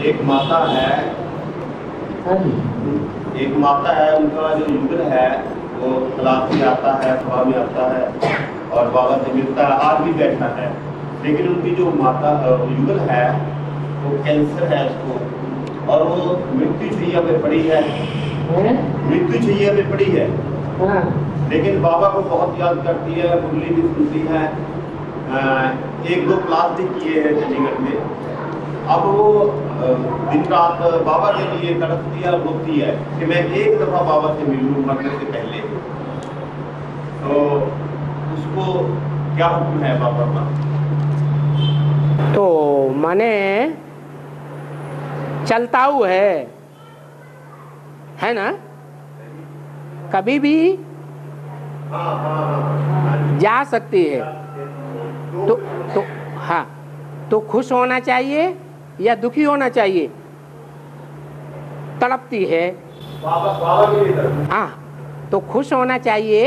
एक माता है, उनका जो युगल है वो क्लास में आता है, सभा में आता है और बाबा से मिलता है, आज भी बैठा है। लेकिन उनकी जो माता युगल है वो कैंसर है उसको, और वो मृत्यु छुइया पे पड़ी है, मृत्यु छुइया पे पड़ी है। लेकिन बाबा को बहुत याद करती है, मुरली भी सुनती है, एक दो क्लास भी किए हैं चंडीगढ़ में। अब वो दिन रात बाबा के लिए तड़पती है, रोती है कि मैं एक दफा बाबा से मिलूं मरने से पहले। तो उसको क्या हुक्म है बाबा का? तो माने चलताऊ है ना, कभी भी जा सकती है। तो हाँ, तो खुश होना चाहिए या दुखी होना चाहिए? तड़पती है बाबा के लिए तड़पती। हाँ, तो खुश होना चाहिए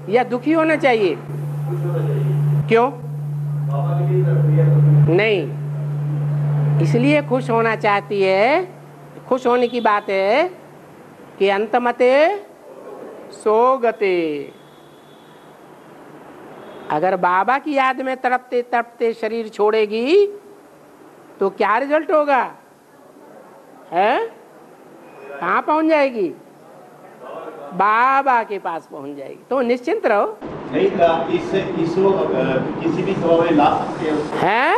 या दुखी होना चाहिए? खुश होना चाहिए। क्यों? बाबा के लिए तड़पती है। नहीं, इसलिए खुश होना चाहती है, खुश होने की बात है कि अंतमते सोगते। अगर बाबा की याद में तड़पते तड़पते शरीर छोड़ेगी तो क्या रिजल्ट होगा? है कहाँ पहुंच जाएगी? बाबा के पास पहुंच जाएगी। तो निश्चिंत रहो। नहीं था, इसको किसी भी सभा में ला सकते हैं,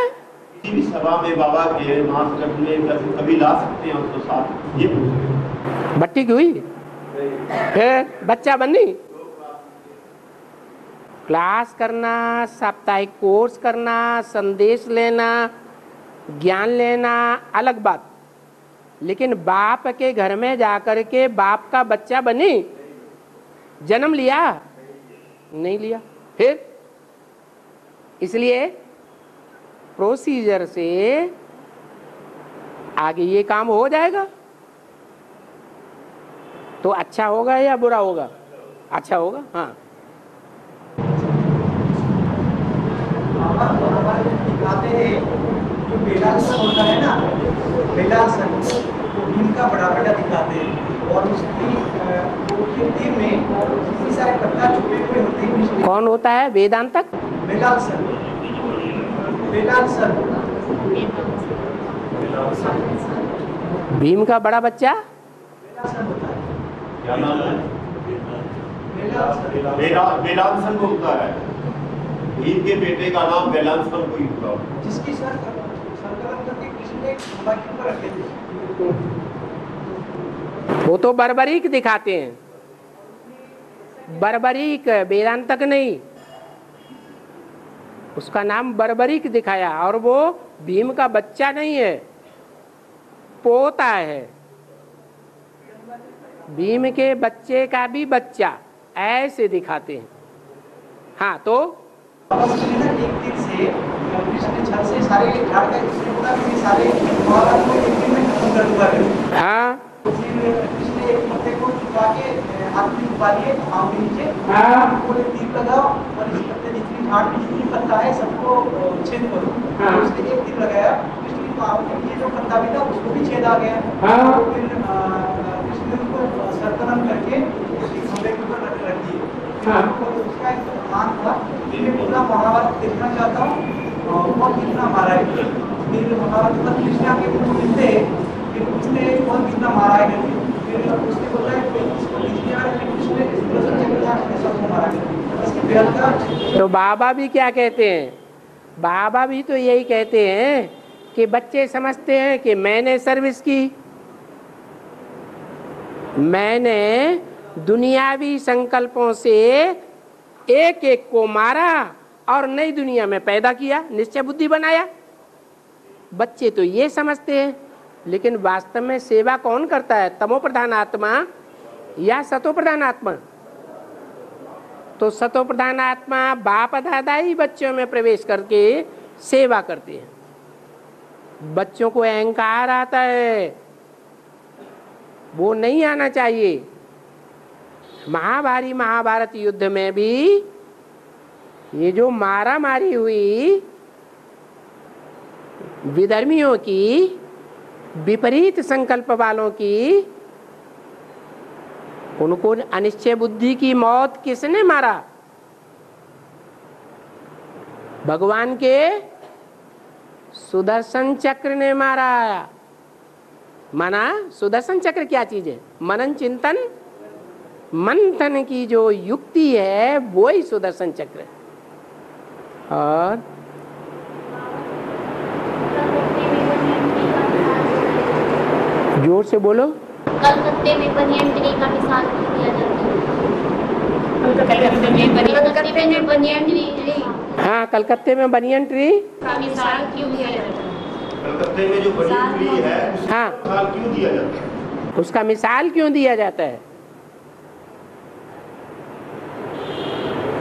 किसी भी सभा में बाबा के महासंगठन में कभी ला सकते हैं उसको साथ, ये पूछ। बट्टी की हुई फिर बच्चा बनी, क्लास करना, साप्ताहिक कोर्स करना, संदेश लेना, ज्ञान लेना अलग बात, लेकिन बाप के घर में जाकर के बाप का बच्चा बनी, जन्म लिया नहीं लिया। फिर इसलिए प्रोसीजर से आगे ये काम हो जाएगा। तो अच्छा होगा या बुरा होगा? अच्छा होगा। हाँ, दिखाते हैं जो बेलासन होता है ना, बेलासन वो भीम का बड़ा बेटा दिखाते हैं, और उसकी कीर्ति में कितने सारे पत्ता छुपे हुए होते हैं। कौन होता है वेदांतक? बेलासन, बेलासन, भीम का बड़ा बच्चा बेलासन होता है। क्या नाम है? बेलांसन को होता है। भीम के बेटे का नाम बेलांसन को ही होता है, जिसकी संकलन करके कृष्ण ने बाकी पर रखे थे। वो तो बर्बरीक दिखाते हैं, बर्बरीक, वेदांतक नहीं। उसका नाम बर्बरीक दिखाया, और वो भीम का बच्चा नहीं है, पोता है। भीम के बच्चे का भी बच्चा, ऐसे दिखाते हैं। हाँ, तो एक दिन से कृष्ण छल से सारे झाड़ का कृष्ण बोला कि सारे महाभारत को एक दिन में खत्म कर दूंगा। हाँ, कृष्ण एक पत्ते को छुपा के हाथ में छुपा लिए पाँव के नीचे, बोले दीप लगाओ और इस पत्ते जितनी झाड़ में जितनी पत्ता है सबको छेद करो। उसने एक दीप लगाया, कृष्ण की पाँव के नीचे जो पत्ता भी था उसको भी छेद आ गया। तो फिर कृष्ण ने उसको संकलन करके खंभे के ऊपर रख दिए। उसका एक मान था, मैं पूरा महाभारत देखना चाहता हूँ और कितना मारा है। फिर महाभारत में कृष्ण आके मिलते हैं, फिर उसने और कितना मारा है करके, फिर उसने बोला है इसको लिखने वाले कृष्ण ने सबको मारा है। इसके बेहद का तो बाबा भी क्या कहते हैं? बाबा भी तो यही कहते हैं कि बच्चे समझते हैं कि मैंने सर्विस की, मैंने दुनियावी संकल्पों से एक एक को मारा और नई दुनिया में पैदा किया, निश्चय बुद्धि बनाया। बच्चे तो ये समझते हैं, लेकिन वास्तव में सेवा कौन करता है? तमो प्रधान आत्मा या सतो प्रधान आत्मा? तो सतो प्रधान आत्मा बाप दादा ही बच्चों में प्रवेश करके सेवा करते हैं। बच्चों को अहंकार आता है, वो नहीं आना चाहिए। महाभारत युद्ध में भी ये जो मारा मारी हुई, विधर्मियों की, विपरीत संकल्प वालों की, उनको अनिश्चय बुद्धि की मौत किसने मारा? भगवान के सुदर्शन चक्र ने मारा। माना सुदर्शन चक्र क्या चीज है? मनन चिंतन मंथन की जो युक्ति है वो ही सुदर्शन चक्र है। और जोर से बोलो। कलकत्ते में बनियन ट्री का मिसाल दिया जाता है। कलकत्ते में बनियन ट्री। हाँ, कलकत्ते में बनियन ट्री का मिसाल क्यों दिया जाता है? कलकत्ते में जो बनियन ट्री है, हाँ, मिसाल क्यों दिया जाता है? उसका मिसाल क्यों दिया जाता है?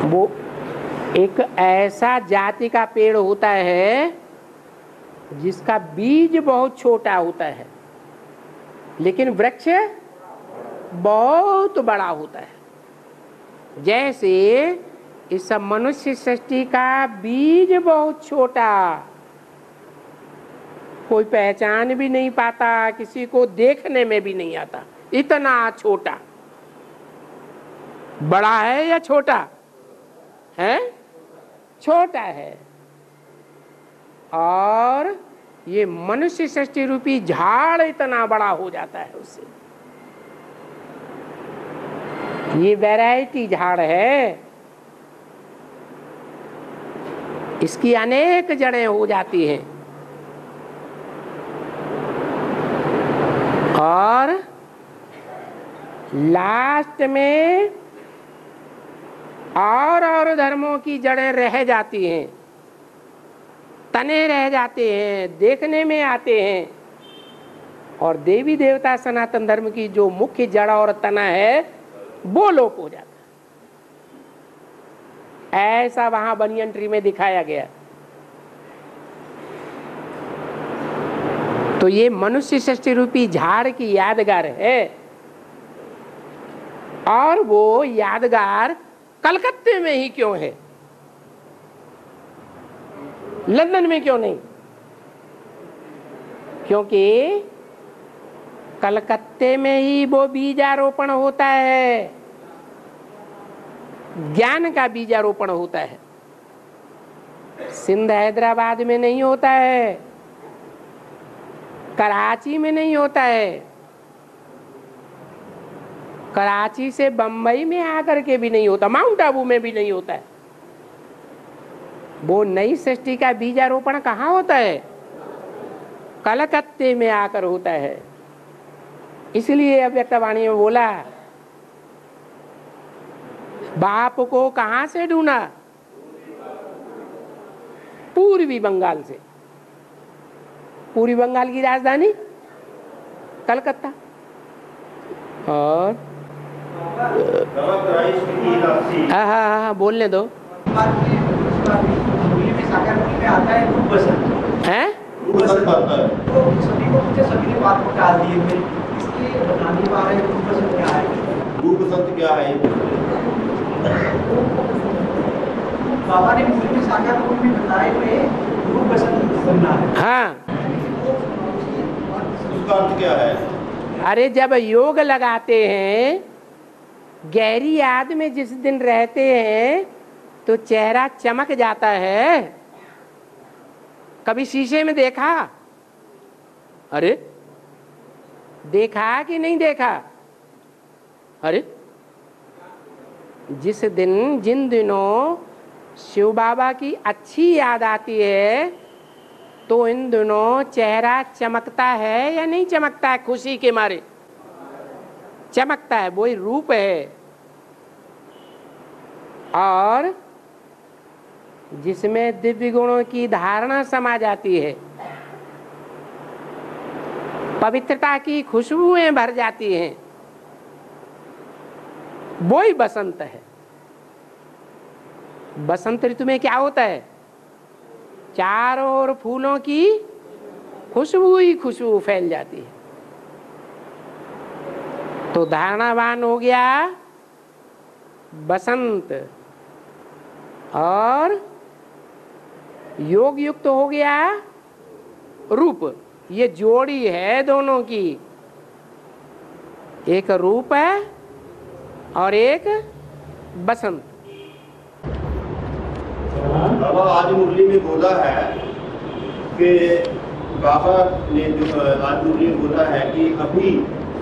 वो एक ऐसा जाति का पेड़ होता है जिसका बीज बहुत छोटा होता है, लेकिन वृक्ष बहुत बड़ा होता है। जैसे इस मनुष्य सृष्टि का बीज बहुत छोटा, कोई पहचान भी नहीं पाता, किसी को देखने में भी नहीं आता, इतना छोटा। बड़ा है या छोटा है? छोटा है। और ये मनुष्य सृष्टि रूपी झाड़ इतना बड़ा हो जाता है उससे। ये वैरायटी झाड़ है, इसकी अनेक जड़ें हो जाती हैं और लास्ट में और धर्मों की जड़ें रह जाती हैं, तने रह जाते हैं, देखने में आते हैं। और देवी देवता सनातन धर्म की जो मुख्य जड़ और तना है वो लोप हो जाता है। ऐसा वहां बनियन ट्री में दिखाया गया। तो ये मनुष्य सृष्टि रूपी झाड़ की यादगार है। और वो यादगार कलकत्ते में ही क्यों है, लंदन में क्यों नहीं? क्योंकि कलकत्ते में ही वो बीजारोपण होता है, ज्ञान का बीजारोपण होता है। सिंध हैदराबाद में नहीं होता है, कराची में नहीं होता है, कराची से बंबई में आकर के भी नहीं होता, माउंट आबू में भी नहीं होता है। वो नई सृष्टि का बीजारोपण कहाँ होता है? कलकत्ते में आकर होता है। इसलिए अव्यक्तवाणी में बोला, बाप को कहाँ से ढूंढा? पूर्वी बंगाल से। पूर्वी बंगाल की राजधानी कलकत्ता। और हाँ, बोलने दो। हैं? तो सभी को मुझे सभी ने बात को टाल दी है। इसके बताने वाले रूप बसंत क्या है? रूप बसंत क्या है? बाबा ने मूल में साकार रूप में बताए हुए रूप बसंत बनना है। हाँ, उसका अर्थ क्या है? अरे जब योग लगाते हैं, गहरी याद में जिस दिन रहते हैं तो चेहरा चमक जाता है। कभी शीशे में देखा? अरे देखा कि नहीं देखा? अरे जिन दिनों शिव बाबा की अच्छी याद आती है तो इन दिनों चेहरा चमकता है या नहीं चमकता है? खुशी के मारे चमकता है, वही रूप है। और जिसमें दिव्य गुणों की धारणा समा जाती है, पवित्रता की खुशबुएं भर जाती हैं, वही बसंत है। बसंत ऋतु में क्या होता है? चारों ओर फूलों की खुशबू ही खुशबू फैल जाती है। तो धारणावान हो गया बसंत, और योग युक्त हो गया रूप, ये जोड़ी है दोनों की, एक रूप है और एक बसंत। बाबा आज मुरली में बोला है कि बाबा ने जो आज मुरली में बोला है कि अभी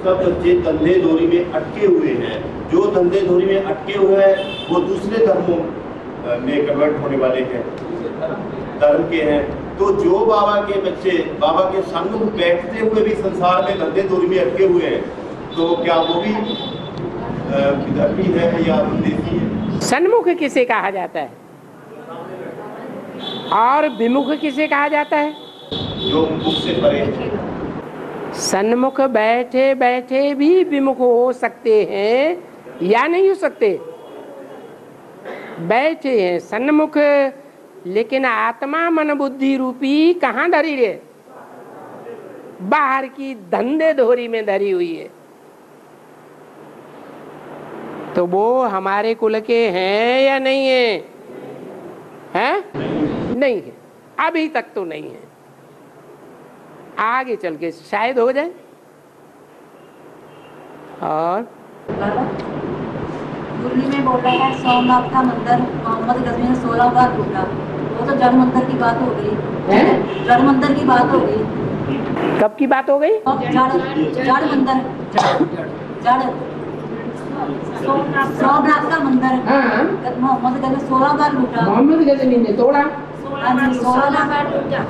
सब बच्चे धंधे धोरी में अटके हुए हैं, जो धंधे धोरी में अटके हुए हैं वो दूसरे धर्मों में कन्वर्ट होने वाले हैं, धर्म के हैं। तो जो बाबा के बच्चे बाबा के संग बैठते हुए भी संसार में धंधे धोरी में अटके हुए हैं, तो क्या वो भी धर्मी है या देसी है? सन्मुख किसे कहा जाता है और विमुख किसे कहा जाता है? जो मुख से परे। सन्मुख बैठे बैठे भी विमुख हो सकते हैं या नहीं हो सकते? बैठे हैं सन्मुख, लेकिन आत्मा मन बुद्धि रूपी कहाँ धरी रे? बाहर की धंधे धोरी में धरी हुई है। तो वो हमारे कुल के हैं या नहीं है? हैं? नहीं है, अभी तक तो नहीं है, आगे चल के शायद हो जाए। और मुरली में बोल रहा है सोमनाथ का मंदिर मोहम्मद गजनी ने 16 बार टूटा, वो तो जड़ मंदिर की बात हो गई, जड़ मंदिर की बात हो गई। कब की बात हो गई? जड़ मंदिर, जड़ सोमनाथ का मंदिर मोहम्मद गजनी ने 16 बार टूटा। मोहम्मद गजनी ने तोड़ा, 16 बार टूटा,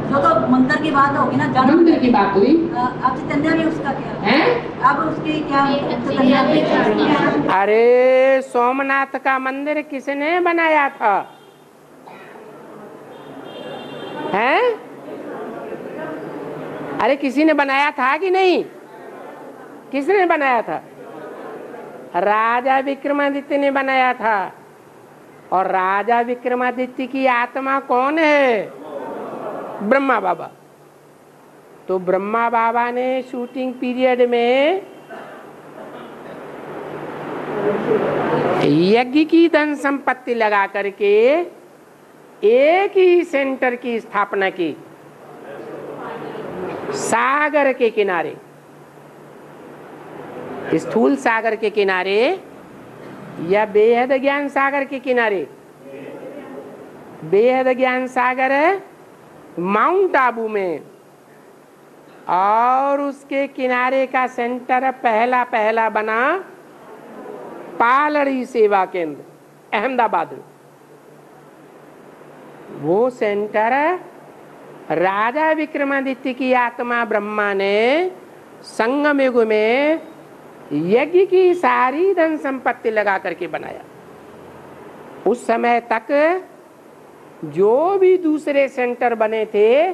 जो तो मंदिर की बात होगी ना, जड़ मंदिर की बात हुई। अब चैतन्य भी उसका क्या है? अब उसकी क्या चैतन्य भी? अरे सोमनाथ का मंदिर किसने बनाया था? हैं? अरे किसी ने बनाया था कि नहीं? किसने बनाया था? राजा विक्रमादित्य ने बनाया था। और राजा विक्रमादित्य की आत्मा कौन है? ब्रह्मा बाबा। तो ब्रह्मा बाबा ने शूटिंग पीरियड में यज्ञ की धन संपत्ति लगा करके एक ही सेंटर की स्थापना की, सागर के किनारे, स्थूल सागर के किनारे या बेहद ज्ञान सागर के किनारे। बेहद ज्ञान सागर है माउंट आबू में, और उसके किनारे का सेंटर पहला बना पालड़ी सेवा केंद्र अहमदाबाद में। वो सेंटर राजा विक्रमादित्य की आत्मा ब्रह्मा ने संगम युग में यज्ञ की सारी धन संपत्ति लगा करके बनाया। उस समय तक जो भी दूसरे सेंटर बने थे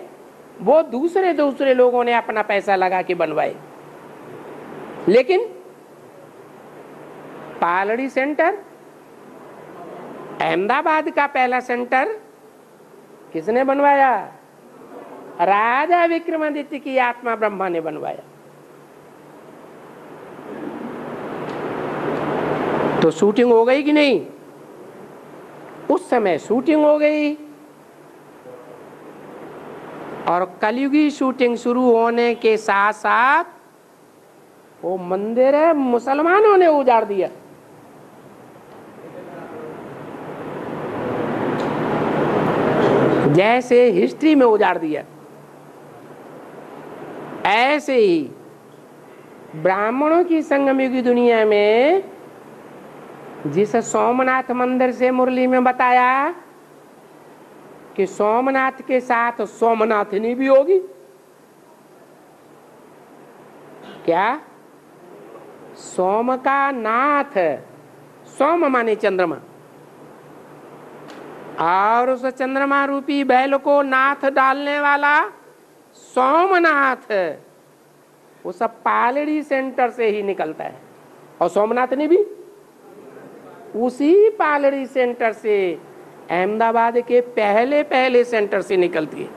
वो दूसरे लोगों ने अपना पैसा लगा के बनवाए, लेकिन पालड़ी सेंटर अहमदाबाद का पहला सेंटर किसने बनवाया? राजा विक्रमादित्य की आत्मा ब्रह्मा ने बनवाया। तो शूटिंग हो गई कि नहीं? उस समय शूटिंग हो गई, और कलयुगी शूटिंग शुरू होने के साथ साथ वो मंदिर है मुसलमानों ने उजाड़ दिया। जैसे हिस्ट्री में उजाड़ दिया, ऐसे ही ब्राह्मणों की संगमयुगी दुनिया में जिस सोमनाथ मंदिर से मुरली में बताया कि सोमनाथ के साथ सोमनाथनी भी होगी। क्या? सोम का नाथ, सोम माने चंद्रमा, और उस चंद्रमा रूपी बैल को नाथ डालने वाला सोमनाथ उस पालड़ी सेंटर से ही निकलता है। और सोमनाथनी भी उसी पालड़ी सेंटर से, अहमदाबाद के पहले सेंटर से निकलती है।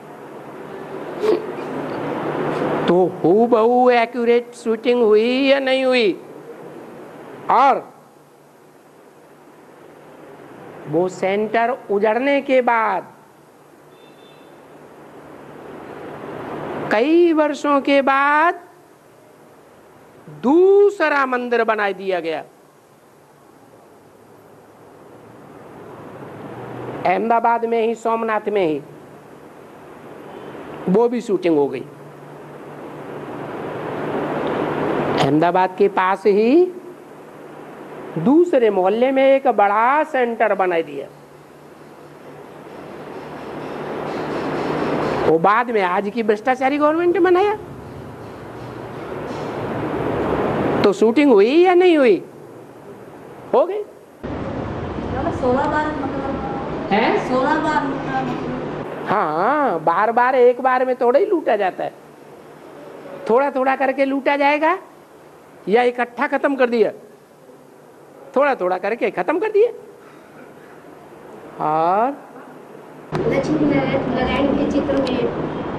तो हूबहू एक्यूरेट शूटिंग हुई या नहीं हुई? और वो सेंटर उजड़ने के बाद कई वर्षों के बाद दूसरा मंदिर बना दिया गया। अहमदाबाद में ही, सोमनाथ में ही, वो भी शूटिंग हो गई। अहमदाबाद के पास ही दूसरे मोहल्ले में एक बड़ा सेंटर बना दिया। वो बाद में आज की भ्रष्टाचारी गवर्नमेंट ने बनाया। तो शूटिंग हुई या नहीं हुई? हो गई। 16 बार मतलब है 16 बार मतलब। हाँ, बार बार एक बार में थोड़ा ही लूटा जाता है। थोड़ा थोड़ा करके लूटा जाएगा या इकट्ठा खत्म कर दिया? थोड़ा थोड़ा करके खत्म कर दिए। और लक्ष्मी नारायण के चित्र में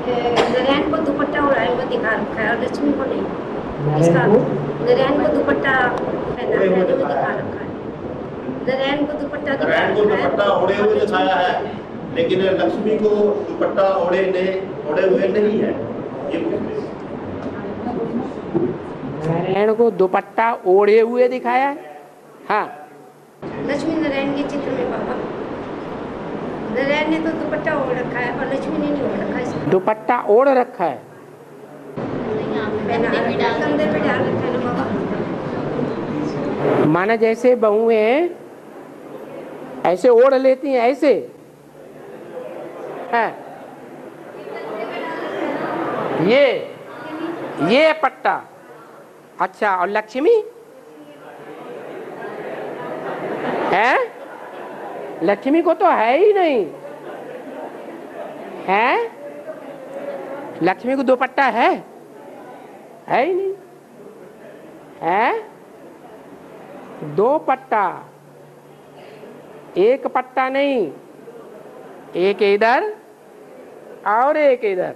नारायण को दुपट्टा ओढ़ाए हुए दिखा रखा है और लक्ष्मी को नहीं। इसका नारायण को दुपट्टा पहना हुए दिखा रखा है। नारायण को दुपट्टा ओढ़े हुए दिखाया है, लेकिन लक्ष्मी को दुपट्टा ओढ़े हुए नहीं है। ये नारायण को दुपट्टा ओढ़े हुए दिखाया है। हाँ, लक्ष्मी नारायण के चित्र में बाबा नारायण ने तो दुपट्टा ओढ़ रखा है और लक्ष्मी ने नहीं ओढ़ रखा है। दुपट्टा ओढ़ रखा है, कंधे पे डाल रखा है बाबा। माना जैसे बहुएं ऐसे ओढ़ लेती हैं, ऐसे है। ये पट्टा। अच्छा, और लक्ष्मी है? लक्ष्मी को तो है ही नहीं है। लक्ष्मी को दुपट्टा है ही नहीं है। दो पट्टा, एक पट्टा नहीं, एक इधर और एक इधर।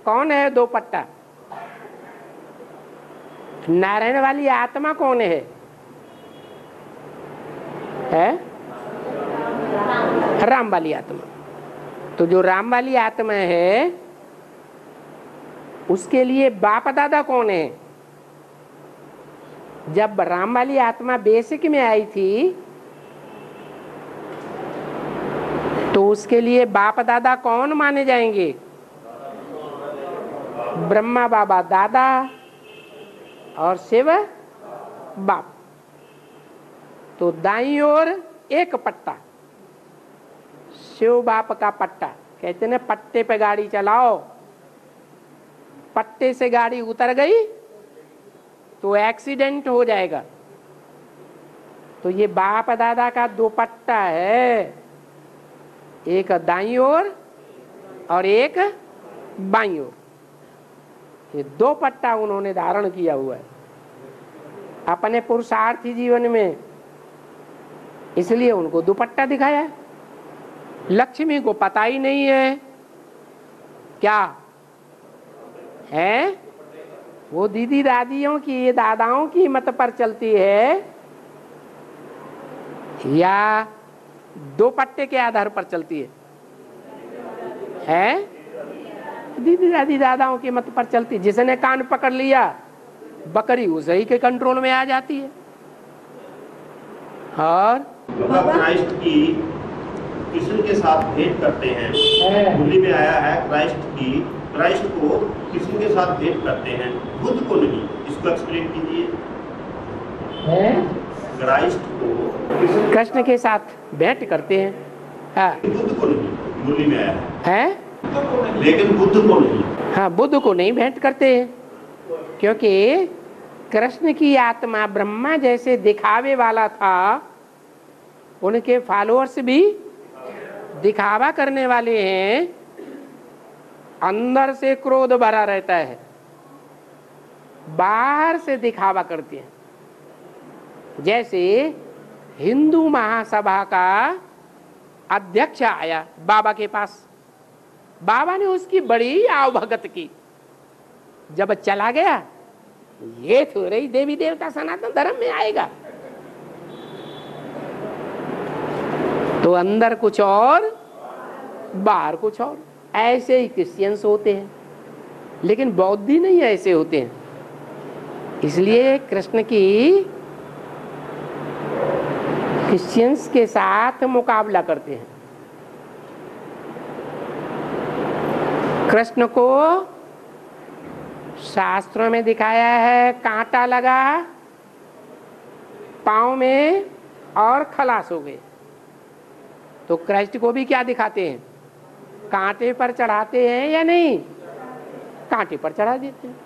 कौन है दो पट्टा? नारायण वाली आत्मा कौन है? राम वाली आत्मा। तो जो राम वाली आत्मा है उसके लिए बाप दादा कौन है? जब राम वाली आत्मा बेसिक में आई थी तो उसके लिए बाप दादा कौन माने जाएंगे? ब्रह्मा बाबा दादा और शिव बाप। तो दाईं ओर एक पट्टा, शिव बाप का पट्टा। कहते ना, पट्टे पे गाड़ी चलाओ, पट्टे से गाड़ी उतर गई तो एक्सीडेंट हो जाएगा। तो ये बाप दादा का दो पट्टा है, एक दाईं ओर और एक बाईं ओर। ये दो पट्टा उन्होंने धारण किया हुआ है अपने पुरुषार्थी जीवन में, इसलिए उनको दुपट्टा दिखाया है। लक्ष्मी को पता ही नहीं है क्या है। वो दीदी दादियों की, ये दादाओं की मत पर चलती है या दो पट्टे के आधार पर चलती है? दीदी दादी दादाओं की मत पर चलती। जिसने कान पकड़ लिया बकरी उसे ही के कंट्रोल में आ जाती है। और क्राइस्ट की कृष्ण के साथ भेंट करते हैं। मुरली में आया है क्राइस्ट को कृष्ण के साथ भेंट करते हैं, बुद्ध को नहीं। इसको एक्सप्लेन कीजिए। क्राइस्ट को कृष्ण के साथ भेंट करते हैं, हाँ। बुद्ध को नहीं, मुरली में आया है, लेकिन बुद्ध को नहीं। हाँ, बुद्ध को नहीं भेंट करते हैं, क्योंकि कृष्ण की आत्मा ब्रह्मा जैसे दिखावे वाला था, उनके फॉलोअर्स भी दिखावा करने वाले हैं। अंदर से क्रोध भरा रहता है, बाहर से दिखावा करते हैं। जैसे हिंदू महासभा का अध्यक्ष आया बाबा के पास, बाबा ने उसकी बड़ी आवभगत की। जब चला गया, ये थोड़ा ही देवी देवता सनातन धर्म में आएगा, तो अंदर कुछ और बाहर कुछ और। ऐसे ही क्रिश्चियंस होते हैं, लेकिन बौद्धी नहीं ऐसे होते हैं। इसलिए कृष्ण की क्रिश्चियंस के साथ मुकाबला करते हैं। कृष्ण को शास्त्रों में दिखाया है कांटा लगा पांव में और खलास हो गए, तो कृष्ण को भी क्या दिखाते हैं? कांटे पर चढ़ाते हैं या नहीं? कांटे पर चढ़ा देते हैं।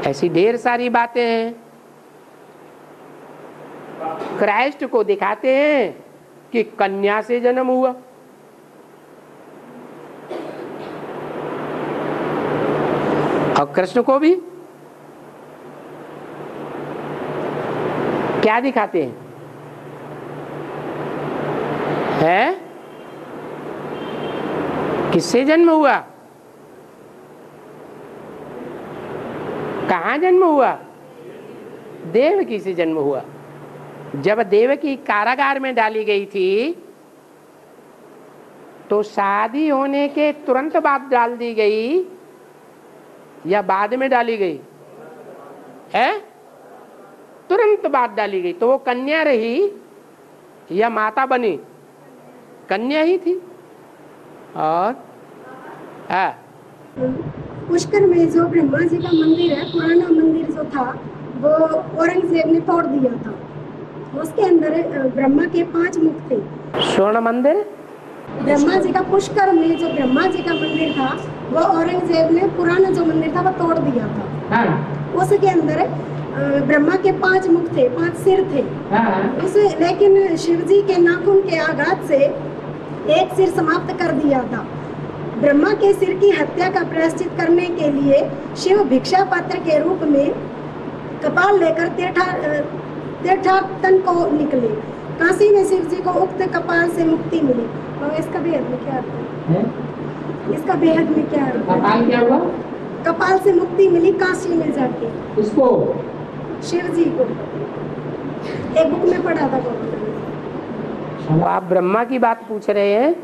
ऐसी ढेर सारी बातें हैं। क्राइस्ट को दिखाते हैं कि कन्या से जन्म हुआ, और कृष्ण को भी क्या दिखाते हैं? है किससे जन्म हुआ? कहाँ जन्म हुआ? देवकी से जन्म हुआ। जब देवकी कारागार में डाली गई थी तो शादी होने के तुरंत बाद डाल दी गई या बाद में डाली गई? है तुरंत बाद डाली गई। तो वो कन्या रही या माता बनी? कन्या ही थी। और पुष्कर में जो ब्रह्मा जी का मंदिर है, पुराना मंदिर जो था वो औरंगजेब ने तोड़ दिया था। उसके अंदर ब्रह्मा के 5 मुख थे। स्वर्ण मंदिर ब्रह्मा जी का पुष्कर में जो ब्रह्मा जी का मंदिर था वो औरंगजेब ने पुराना जो मंदिर था वो तोड़ दिया था। उसके अंदर ब्रह्मा के 5 मुख थे, 5 सिर थे। उसे लेकिन शिव जी के नाखून के आघात से एक सिर समाप्त कर दिया था। ब्रह्मा के सिर की हत्या का प्रायश्चित करने के लिए शिव भिक्षा पात्र के रूप में कपाल लेकर तीर्थाटन को निकले। काशी में शिव जी को उक्त कपाल से मुक्ति मिली। और इसका बेहद में क्या अर्थ है? इसका बेहद में क्या अर्थ है? कपाल क्या हुआ? कपाल से मुक्ति मिली काशी में जाके। उसको शिव जी को एक बुक में पढ़ा था। आप ब्रह्मा की बात पूछ रहे हैं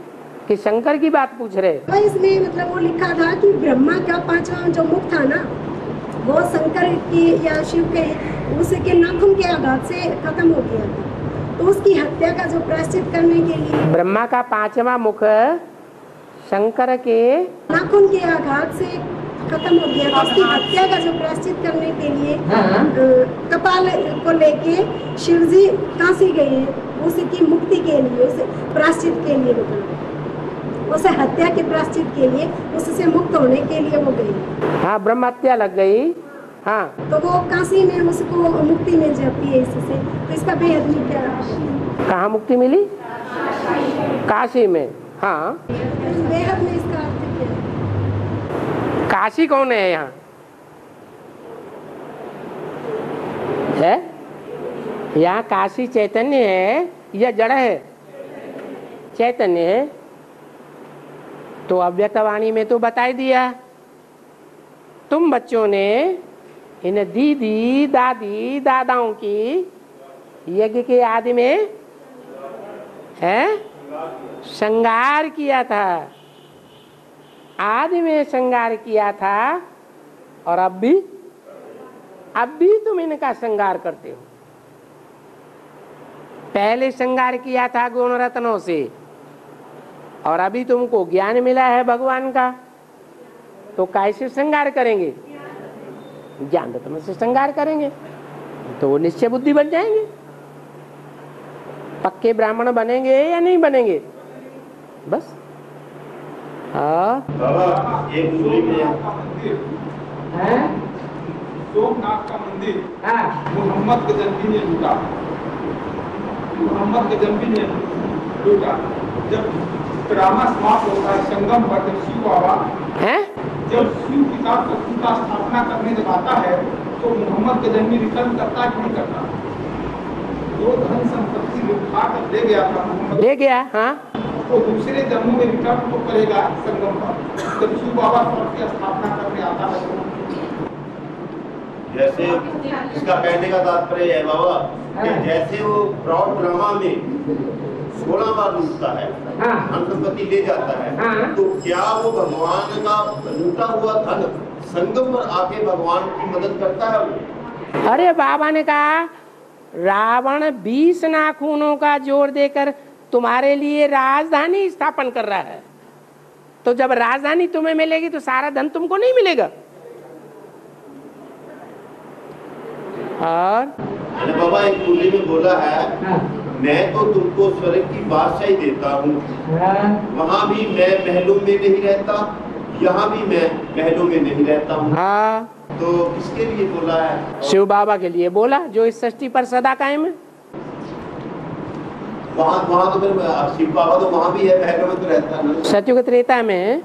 कि शंकर की बात पूछ रहे हैं? इसमें मतलब वो लिखा था कि ब्रह्मा का 5वां जो मुख था ना वो शंकर की या शिव के उसके नाखून के आघात से खत्म हो गया था। तो उसकी हत्या का जो प्रायश्चित करने के लिए ब्रह्मा का 5वां मुख शंकर के नाखून के आघात से खत्म हो गया था। उसकी हत्या का जो प्रायश्चित करने के लिए कपाल को लेके शिव जी काशी गए, उसकी मुक्ति के लिए, उस प्रायश्चित के लिए, उसे हत्या के प्रायश्चित के लिए, उससे मुक्त होने के लिए वो गई। हाँ, ब्रह्म हत्या लग गई। हाँ, तो वो काशी में उसको मुक्ति मिल जाती है इससे। तो इसका बेहद में क्या? कहाँ मुक्ति मिली? काशी में। हाँ, बेहद में इसका अर्थ क्या है? काशी कौन है यहाँ? है यहाँ काशी चैतन्य है या जड़ है? चैतन्य है। तो अव्यक्तवाणी में तो बता दिया। तुम बच्चों ने इन दीदी दादी दादाओं की यज्ञ के आदि में है श्रृंगार किया था, आदि में श्रृंगार किया था, और अब भी तुम इनका श्रृंगार करते हो। पहले श्रृंगार किया था गुण रत्नों से, और अभी तुमको ज्ञान मिला है भगवान का, तो कैसे श्रृंगार करेंगे? ज्ञान रत्नों से श्रृंगार करेंगे तो वो निश्चय बुद्धि बन जाएंगे। पक्के ब्राह्मण बनेंगे या नहीं बनेंगे? बस। हाँ, एक मूली में सोमनाथ का मंदिर मोहम्मद गजनवी ने लूटा। मोहम्मद गजनवी ने लूटा। जब ड्रामा समाप्त होता है संगम पर, जब शिव बाबा जब शिव किताब का स्थापना करने जब आता है तो मोहम्मद गजनवी रिटर्न करता है कि नहीं करता? जो धन संपत्ति उठा कर ले गया था मोहम्मद, ले गया। हाँ, तो दूसरे जन्मों में रिटर्न तो करेगा संगम पर। जब शिव बाबा स्वर्ग की स्थापना करने आता है तो जैसे इसका कहने का तात्पर्य है बाबा कि जैसे वो प्रौढ़ ड्रामा में 16 बार लूटता है, धन संपत्ति ले जाता है, तो क्या वो भगवान का लूटा हुआ धन संगम पर आके भगवान की मदद करता है वो? अरे बाबा ने कहा रावण 20 नाखूनों का जोर देकर तुम्हारे लिए राजधानी स्थापन कर रहा है, तो जब राजधानी तुम्हें मिलेगी तो सारा धन तुमको नहीं मिलेगा। और बाबा एक कुली में बोला है, मैं तो तुमको स्वर्ग की बादशाही देता हूँ, वहाँ भी मैं महलों में नहीं रहता, यहाँ भी मैं महलों में नहीं रहता हूँ। हाँ, तो किसके लिए बोला है? शिव बाबा के लिए बोला, जो इस सृष्टि पर सदा कायम है। वहाँ तो फिर शिव बाबा तो वहाँ भी है, महलों में तो रहता है। सतयुग त्रेता में,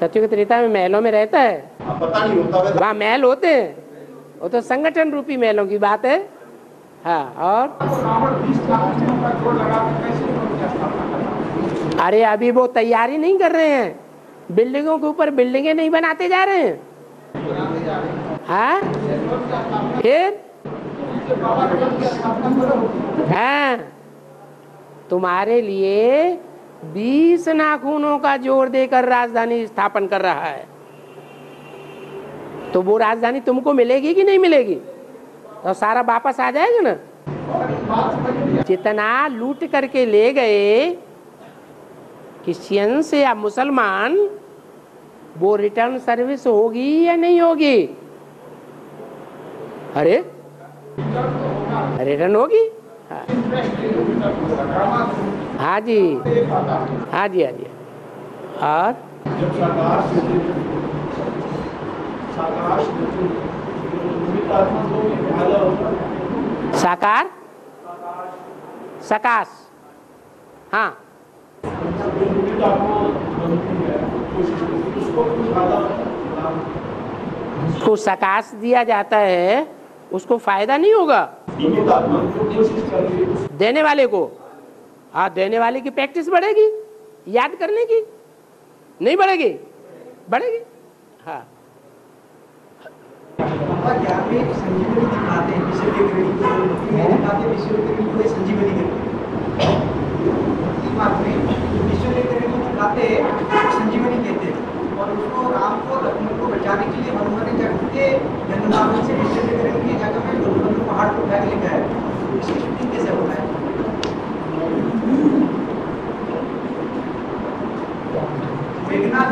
सतयुग त्रेता में महलों में रहता है, पता नहीं होता। वहाँ महल होते हैं, वो तो संगठन रूपी महलों की बात है। हाँ, और अरे अभी वो तैयारी नहीं कर रहे हैं, बिल्डिंगों के ऊपर बिल्डिंगें नहीं बनाते जा रहे हैं। हाँ, फिर हाँ, तुम्हारे लिए 20 नाखूनों का जोर देकर राजधानी स्थापन कर रहा है, तो वो राजधानी तुमको मिलेगी कि नहीं मिलेगी? तो सारा वापस आ जाएगा ना। जितना लूट करके ले गए क्रिश्चियन से या मुसलमान, वो रिटर्न सर्विस होगी या नहीं होगी? अरे रिटर्न होगी। हाँ, हाँ जी, हाँ जी, हाँ जी। और साकार सकाश, हाँ, उसको सकाश दिया जाता है, उसको फायदा नहीं होगा देने वाले को। हाँ, देने वाले की प्रैक्टिस बढ़ेगी, याद करने की नहीं बढ़ेगी, बढ़ेगी। हाँ, ज्ञान में संजीवनी दिखाते हैं, विषय के दिखाते हैं, विषय के संजीवनी देते हैं। मार्ग में विषय के दिखाते हैं, संजीवनी देते हैं, और उसको राम को लक्ष्मण को बचाने के लिए हनुमान ने जाके जंगल से विषय की जगह में हनुमान को पहाड़ पर उठा के लेकर आए। इसकी शूटिंग कैसे होता है? मेघनाथ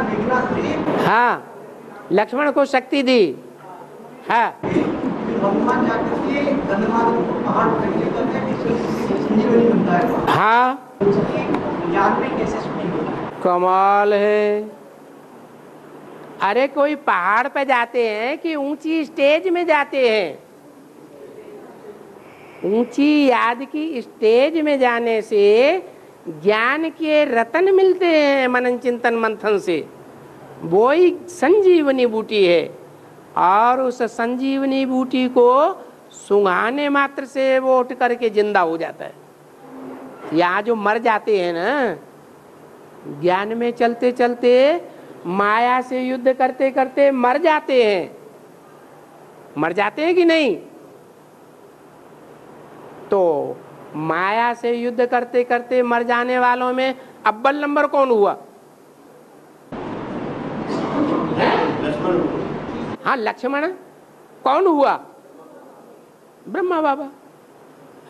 हाँ, लक्ष्मण को शक्ति दी। हाँ, हनुमान जाकर के धन्यवाद पहाड़ पर लेकर के संजीवनी बनता है। हाँ, ज्ञान में कैसे शूटिंग होता है? कमाल है। अरे कोई पहाड़ पे जाते हैं कि ऊंची स्टेज में जाते हैं? ऊंची याद की स्टेज में जाने से ज्ञान के रतन मिलते हैं मनन चिंतन मंथन से, वो ही संजीवनी बूटी है। और उस संजीवनी बूटी को सुंघाने मात्र से वो उठ करके जिंदा हो जाता है। यहाँ जो मर जाते हैं ना, ज्ञान में चलते चलते माया से युद्ध करते करते मर जाते हैं, मर जाते हैं कि नहीं? तो माया से युद्ध करते करते मर जाने वालों में अव्वल नंबर कौन हुआ? हाँ, लक्ष्मण। कौन हुआ? ब्रह्मा बाबा।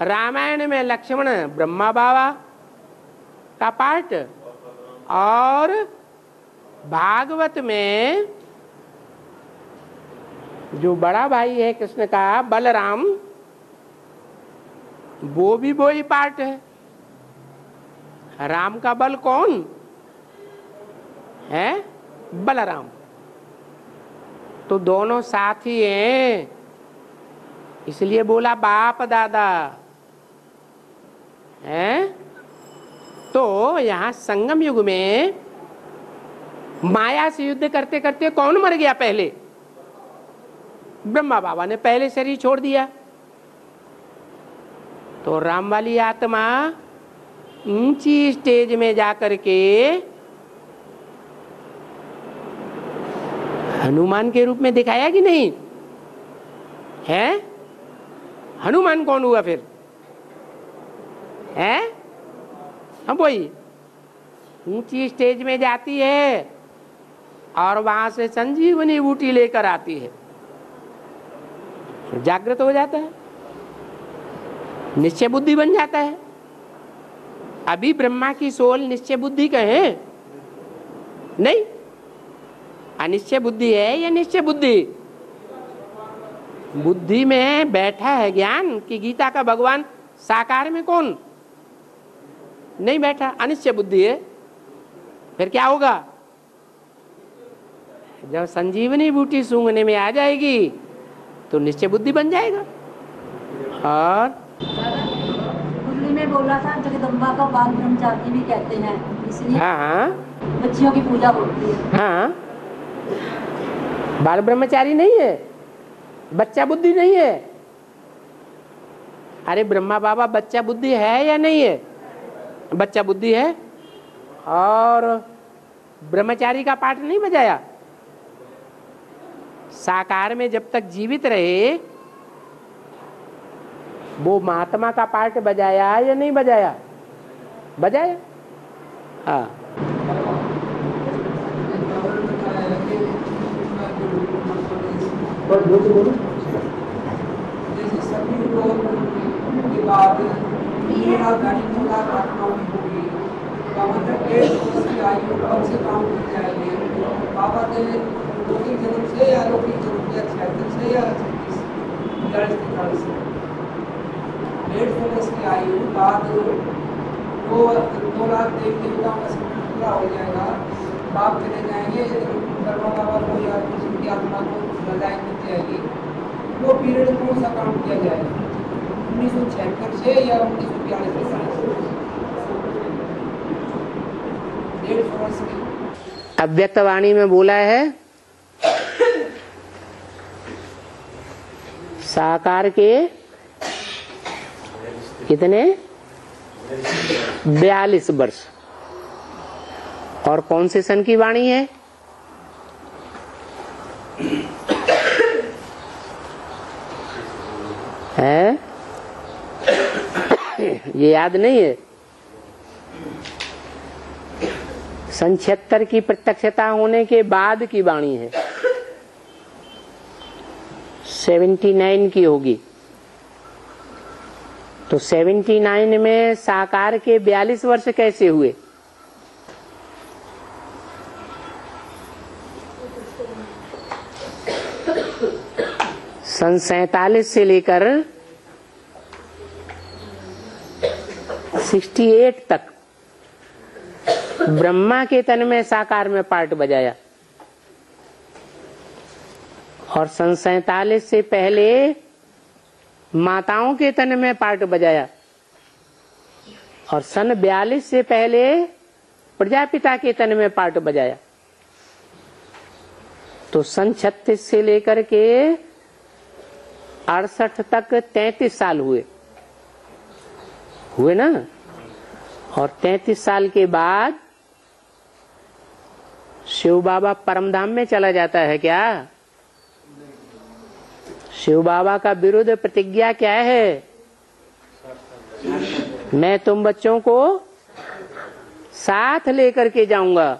रामायण में लक्ष्मण ब्रह्मा बाबा का पार्ट, और भागवत में जो बड़ा भाई है कृष्ण का, बलराम, वो भी वही पार्ट है। राम का बल कौन है? बलराम। तो दोनों साथी हैं, इसलिए बोला बाप दादा है। तो यहाँ संगम युग में माया से युद्ध करते करते कौन मर गया पहले? ब्रह्मा बाबा ने पहले शरीर छोड़ दिया। तो राम वाली आत्मा ऊंची स्टेज में जाकर के हनुमान के रूप में दिखाया कि नहीं है? हनुमान कौन हुआ फिर? है हम वही ऊंची स्टेज में जाती है और वहां से संजीवनी बूटी लेकर आती है, जागृत हो जाता है, निश्चय बुद्धि बन जाता है। अभी ब्रह्मा की सोल निश्चय बुद्धि कहे नहीं, अनिश्चय बुद्धि है या निश्चय बुद्धि? बुद्धि में बैठा है ज्ञान कि गीता का भगवान साकार में कौन नहीं बैठा, अनिश्चय बुद्धि है। फिर क्या होगा? जब संजीवनी बूटी सूंघने में आ जाएगी तो निश्चय बुद्धि बन जाएगा। और कुंडली में बोला था जगदम्बा का बाल ब्रह्मचारी भी कहते हैं, इसलिए हाँ बच्चियों की पूजा होती है। हाँ, बाल ब्रह्मचारी नहीं है, बच्चा बुद्धि नहीं है। अरे ब्रह्मा बाबा बच्चा बुद्धि है या नहीं है? बच्चा बुद्धि है। और ब्रह्मचारी का पाठ नहीं बजाया। साकार में जब तक जीवित रहे वो महात्मा का पाठ बजाया या नहीं बजाया? बजाया। हाँ जैसे सभी लोग के बाद मेरा गाड़ी मुलाकात में होगी, बाबा का 150 की आयु कम से कम हो जाएगी। बाबा के लौकिक जन्म से या अलौकिक जन्म या 76 से या 36 43 से 150 की आयु बाद 2 लाख देवताओं का सब पूरा हो जाएगा। बाप चले जाएंगे, ब्रह्मा बाबा को या उनकी आत्मा को लड़ाई मिल जाएगी। वो पीरियड कौन सा काम किया जाएगा? 1976 से या 1942 से? 150 वर्ष की। अव्यक्त वाणी में बोला है साकार के कितने 42 वर्ष। और कौन से सन की वाणी है? है ये याद नहीं है? सन 76 की प्रत्यक्षता होने के बाद की वाणी है, 79 की होगी। तो 79 में साकार के 42 वर्ष कैसे हुए? सन 47 से लेकर 68 तक ब्रह्मा के तन में साकार में पार्ट बजाया, और सन 47 से पहले माताओं के तन में पार्ट बजाया, और सन 42 से पहले प्रजापिता के तन में पार्ट बजाया। तो सन 36 से लेकर के 68 तक 33 साल हुए ना। और 33 साल के बाद शिव बाबा परमधाम में चला जाता है क्या? शिव बाबा का विरुद्ध प्रतिज्ञा क्या है? मैं तुम बच्चों को साथ लेकर के जाऊंगा।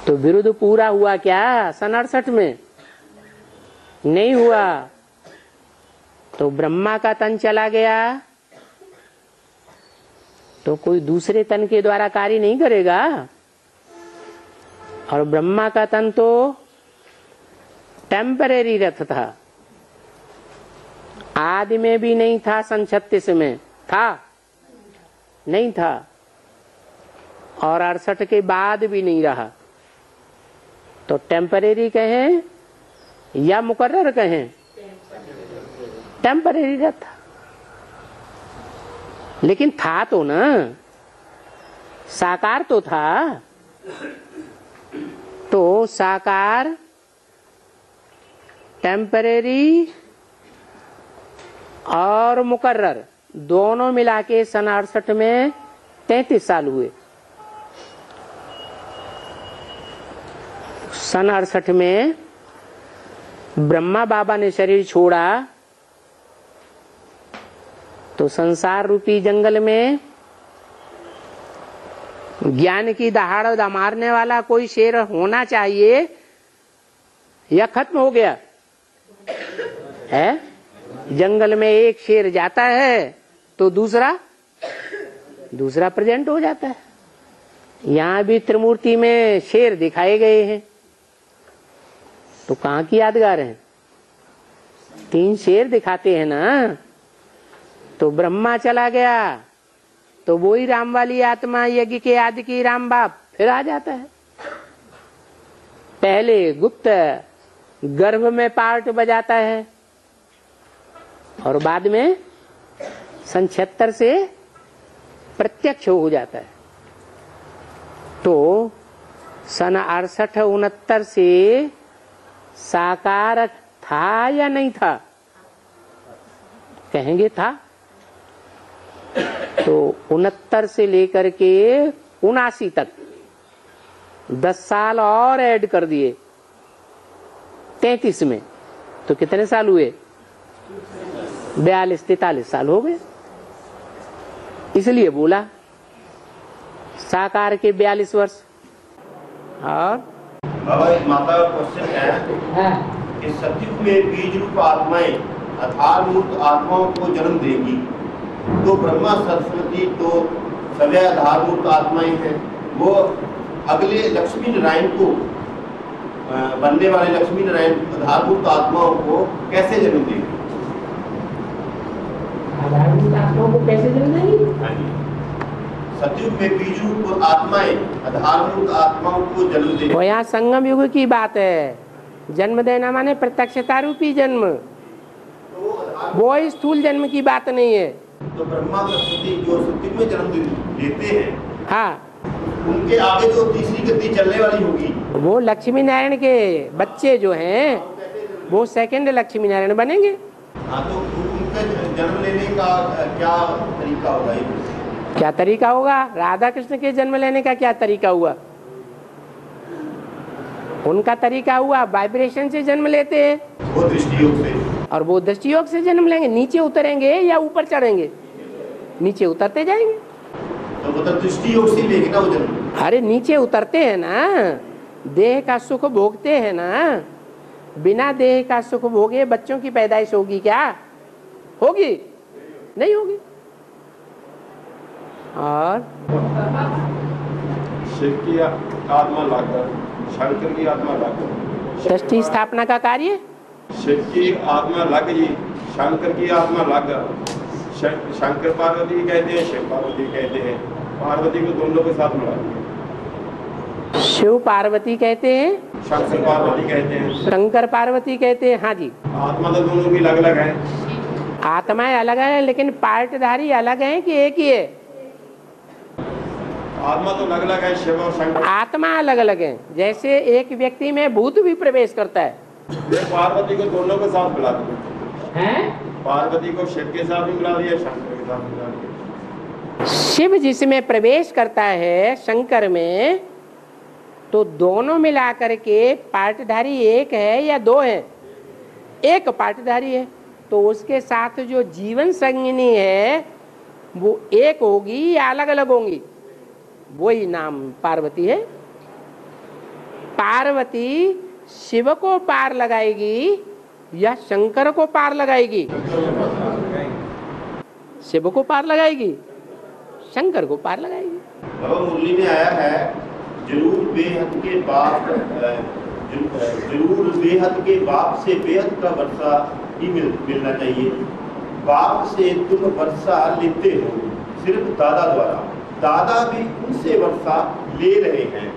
तो विरुद्ध पूरा हुआ क्या सन 68 में? नहीं हुआ। तो ब्रह्मा का तन चला गया तो कोई दूसरे तन के द्वारा कार्य नहीं करेगा। और ब्रह्मा का तन तो टेम्परेरी रथ था, आदि में भी नहीं था, सन 36 में था नहीं था, और 68 के बाद भी नहीं रहा। तो टेम्परेरी कहें या मुकर्रर कहें? टेम्परेरी रथ, लेकिन था तो ना, साकार तो था। तो साकार टेम्परेरी और मुकर्रर दोनों मिला के सन 68 में 33 साल हुए। सन 68 में ब्रह्मा बाबा ने शरीर छोड़ा तो संसार रूपी जंगल में ज्ञान की दहाड़ मारने वाला कोई शेर होना चाहिए या खत्म हो गया है? जंगल में एक शेर जाता है तो दूसरा प्रेजेंट हो जाता है। यहाँ भी त्रिमूर्ति में शेर दिखाए गए हैं, तो कहाँ की यादगार है? 3 शेर दिखाते हैं ना। तो ब्रह्मा चला गया तो वही राम वाली आत्मा यज्ञ के आदि की राम बाप फिर आ जाता है। पहले गुप्त गर्भ में पार्ट बजाता है और बाद में सन 76 से प्रत्यक्ष हो जाता है। तो सन 68-69 से साकार था या नहीं था? कहेंगे था। तो 69 से लेकर के 79 तक 10 साल और ऐड कर दिए 33 में, तो कितने साल हुए? 42-43 साल हो गए। इसलिए बोला साकार के 42 वर्ष। और बाबा माता का क्वेश्चन है कि सतयुग में बीज रूप आत्माएं आधार मूर्त आत्माओं को जन्म देंगी, तो ब्रह्मा सरस्वती तो सवय आधार मूर्त आत्माएं हैं, वो अगले लक्ष्मी नारायण को बनने वाले लक्ष्मी नारायण आधार मूर्त आत्माओं को कैसे जन्म देंगे? आधारभूत आत्माओं को कैसे जन्म देंगी? सतयुग में बीज रूप आत्माएं आधारभूत आत्माओं को जन्म देंगी। तो यहाँ संगम युग की बात है। जन्म देना माने प्रत्यक्षता रूपी जन्म, वो स्थूल जन्म की बात नहीं है। तो ब्रह्मा सरस्वती जो सतयुग में जन्म लेते हैं, हाँ, उनके आगे जो तीसरी गति चलने वाली होगी, वो लक्ष्मी नारायण के बच्चे जो हैं वो सेकंड लक्ष्मी नारायण बनेंगे। हाँ, तो उनका जन्म लेने का क्या तरीका होगा? क्या तरीका होगा? राधा कृष्ण के जन्म लेने का क्या तरीका हुआ? उनका तरीका हुआ वाइब्रेशन से जन्म लेते हैं, वो दृष्टि योग से, और वो दृष्टि योग से जन्म लेंगे। नीचे उतरेंगे या ऊपर चढ़ेंगे? नीचे उतरते जाएंगे। तो मतलब दृष्टि योग से लेंगे ना वो जन्म। अरे नीचे उतरते हैं ना, देह का सुख भोगते हैं ना। बिना देह का सुख भोगे बच्चों की पैदाइश होगी क्या? होगी? नहीं होगी। और शिव की आत्मा लाकर शंकर की आत्मा लाकर सृष्टि स्थापना का कार्य, शिव की आत्मा लग जी, शंकर की आत्मा लग। शंकर पार्वती कहते हैं, शिव पार्वती कहते हैं। पार्वती को दोनों के साथ मिला दिया। शिव पार्वती कहते हैं, शंकर पार्वती कहते हैं, शंकर पार्वती कहते हैं। हाँ जी, आत्मा तो दोनों की अलग अलग है। आत्माएं अलग है लेकिन पार्टधारी अलग है कि एक ही है? आत्मा तो अलग अलग है, शिव और शंकर। आत्मा अलग अलग है। जैसे एक व्यक्ति में भूत भी प्रवेश करता है। पार्वती को दोनों के साथ मिला दिया हैं? पार्वती को शिव के साथ भी मिला दिया, शंकर के साथ मिला दिया। शिव जिसमें प्रवेश करता है शंकर में, तो दोनों मिला करके पार्टधारी एक है या दो है? एक पार्टधारी है। तो उसके साथ जो जीवन संगिनी है वो एक होगी या अलग अलग होंगी? वही नाम पार्वती है। पार्वती शिव को पार लगाएगी या शंकर को पार लगाएगी? शिव को पार लगाएगी, शंकर को पार लगाएगी। बाबा मुरली में आया है जरूर बेहद के बाप से बेहद का वर्षा ही मिलना चाहिए। बाप से तुम वर्षा लेते हो सिर्फ दादा द्वारा, दादा भी उनसे वर्षा ले रहे हैं।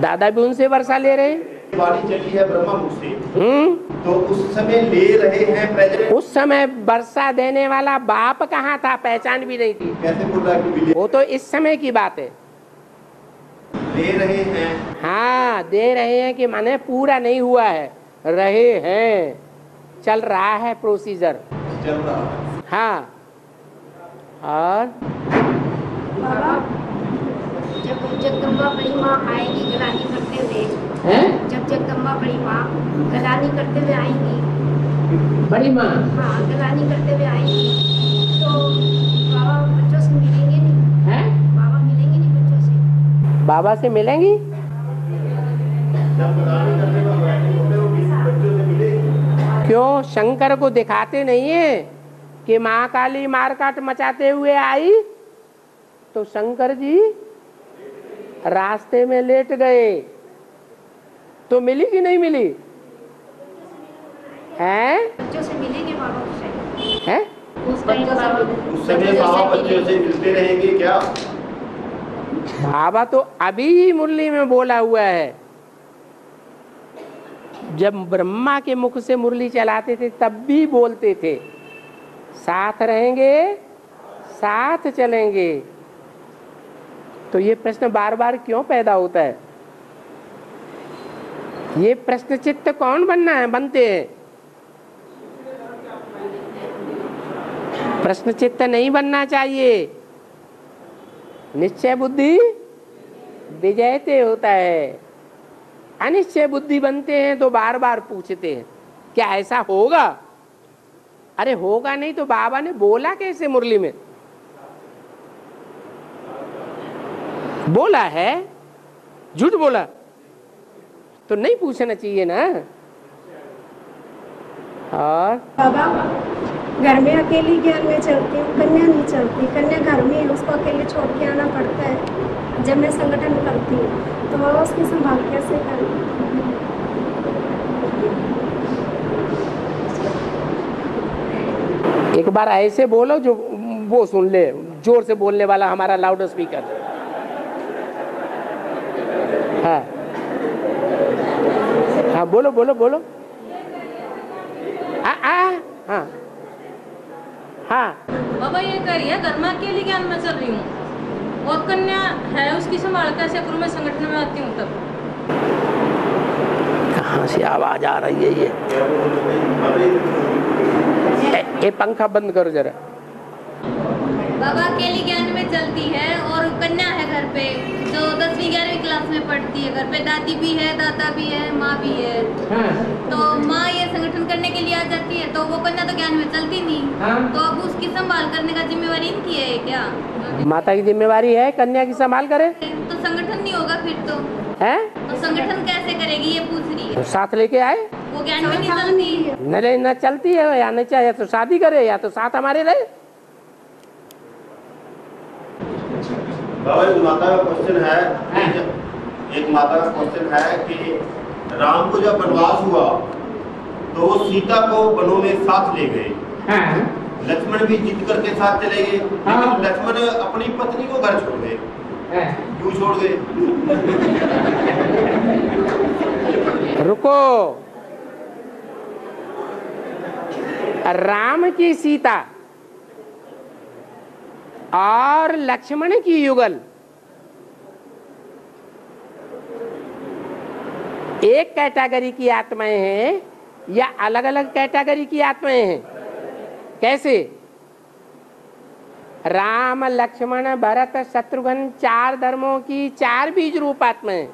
दादा भी उनसे वर्षा ले रहे हैं। वाणी चली है ब्रह्मा मुख से, तो उस समय ले रहे हैं प्रेजेंट। उस समय वर्षा देने वाला बाप कहाँ था? पहचान भी नहीं थी। कैसे बोल रहा है कि वो तो इस समय की बात है। ले रहे हैं, हाँ, दे रहे हैं कि माने पूरा नहीं हुआ है, रहे हैं, चल रहा है प्रोसीजर, चल रहा है। हाँ। और जब जगदम्बा बड़ी माँ आएगी गलानी करते हुए, जब जगदम्बा बड़ी माँ गलानी करते हुए आएंगी, बड़ी माँ, हाँ गलानी करते हुए आएंगी, तो बाबा बच्चों से मिलेंगे नहीं। हैं? बाबा मिलेंगे नहीं बच्चों से। बाबा से मिलेंगी? क्यों शंकर को दिखाते नहीं है कि माँ काली मारकाट मचाते हुए आई, तो शंकर जी रास्ते में लेट गए, तो मिली कि नहीं मिली? हैं? बच्चों से मिलेंगे बाबा से। हैं? उस समय बाबा बच्चों से मिलते रहेंगे क्या? बाबा तो अभी ही मुरली में बोला हुआ है, जब ब्रह्मा के मुख से मुरली चलाते थे तब भी बोलते थे साथ रहेंगे साथ चलेंगे। तो ये प्रश्न बार बार क्यों पैदा होता है? ये प्रश्न चित्त कौन बनना है, बनते हैं? प्रश्न चित्त नहीं बनना चाहिए। निश्चय बुद्धि विजयते होता है। अनिश्चय बुद्धि बनते हैं तो बार बार पूछते हैं क्या ऐसा होगा? अरे होगा नहीं तो बाबा ने बोला कैसे मुरली में? बोला है, झूठ बोला तो नहीं पूछना चाहिए ना। और बाबा घर में अकेली ज्ञान में चलती हूँ, कन्या नहीं चलती। कन्या घर में है, उसको अकेले छोड़ के आना पड़ता है। जब मैं संगठन करती हूँ तो बाबा उसकी संभाल कैसे करूँ? एक बार ऐसे बोलो जो वो सुन ले, जोर से बोलने वाला हमारा लाउड स्पीकर। हाँ हाँ बोलो बोलो बोलो। हाँ हाँ बाबा ये कह रही है घर में अकेली ज्ञान में चल रही हूँ और कन्या है, उसकी संभाल कैसे करूँ? मैं संगठन में आती हूँ तब। कहाँ से आवाज आ रही है? ये पंखा बंद करो जरा। बाबा अकेली ज्ञान में चलती है और कन्या है घर पे जो 10वीं 11वीं क्लास में पढ़ती है। घर पे दादी भी है, दादा भी है, माँ भी है। तो माँ ये संगठन करने के लिए आ जाती है तो वो कन्या तो ज्ञान में चलती नहीं। तो अब उसकी संभाल करने का जिम्मेवारी इनकी है क्या? माता की जिम्मेवारी है कन्या की संभाल करे, तो संगठन नहीं होगा फिर तो है? तो संगठन कैसे करेगी ये पूछ रही है। तो साथ लेके आए, वो ज्ञान में नहीं चलती। न चलती है या नहीं चाहे तो शादी करे या तो साथ हमारे रहे। बाबा एक माता का क्वेश्चन है, एक माता का क्वेश्चन है कि राम को जब वनवास हुआ तो वो सीता को वनों में साथ ले गए। लक्ष्मण भी जिद करके साथ चले गए, लेकिन लक्ष्मण अपनी पत्नी को घर छोड़ गए। क्यों छोड़ गए? रुको, राम की सीता और लक्ष्मण की युगल एक कैटेगरी की आत्माएं हैं या अलग अलग कैटेगरी की आत्माएं हैं? कैसे? राम लक्ष्मण भरत शत्रुघ्न 4 धर्मों की 4 बीज रूप आत्माएं।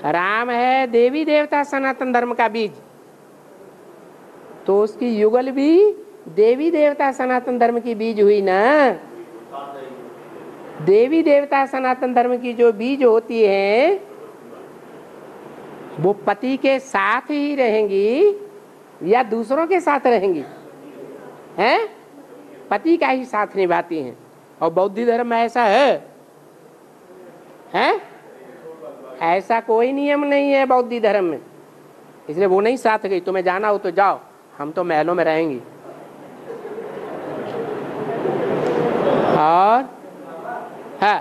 राम है देवी देवता सनातन धर्म का बीज, तो उसकी युगल भी देवी देवता सनातन धर्म की बीज हुई ना। देवी देवता सनातन धर्म की जो बीज होती है वो पति के साथ ही रहेंगी या दूसरों के साथ रहेंगी? हैं? पति का ही साथ निभाती हैं। और बौद्ध धर्म में ऐसा है? हैं? ऐसा कोई नियम नहीं है बौद्ध धर्म में, इसलिए वो नहीं साथ गई। तुम्हें जाना हो तो जाओ, हम तो महलों में रहेंगी। और है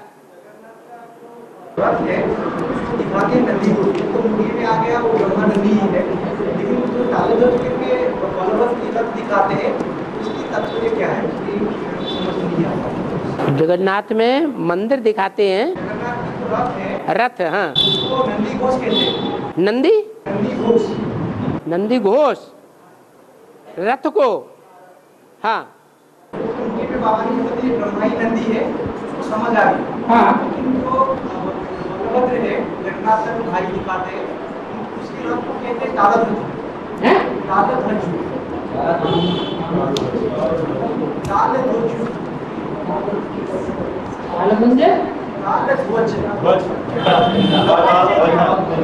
दिखा के नदी को तो मुड़ी में आ गया, वो ब्रह्मा नदी ही है। लेकिन जो तालुक के फॉलोअर्स की तरफ दिखाते हैं उसकी तात्पर्य क्या है, उसकी समझ नहीं आता। जगन्नाथ में मंदिर दिखाते हैं, रथ, हाँ, उसको नंदी घोष कहते हैं। नंदी घोष रथ को, हाँ। उनके पे बाबा ने जो दी ब्रह्माई नंदी है उसको समझ आ गई। हाँ। लेकिन जो बलभद्र है, जगन्नाथ का भाई दिखाते हैं, उसके रथ को कहते हैं तालध्वज। तालध्वज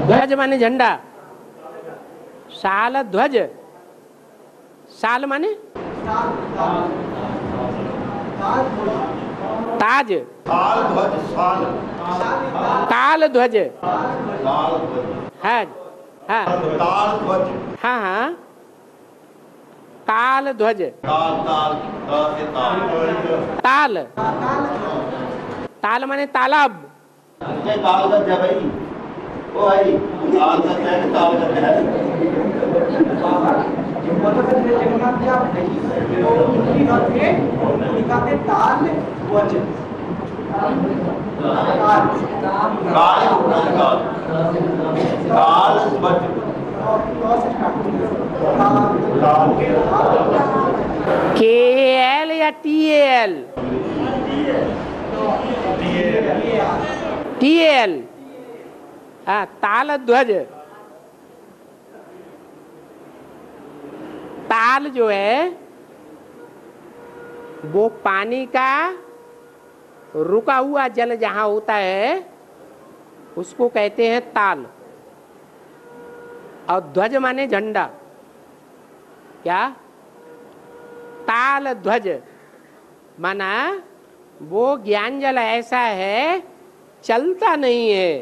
ध्वज माने झंडा, साल ध्वज, साल माने ताज, ताल ध्वज, हाँ हाँ हाँ हाँ, ताल ध्वज, ताल, ताल माने तालाब, KL या TL? TL, हाँ, ताल ध्वज। ताल जो है वो पानी का रुका हुआ जल जहां होता है उसको कहते हैं ताल। और ध्वज माने झंडा। क्या? ताल ध्वज माना वो ज्ञान जल ऐसा है चलता नहीं है,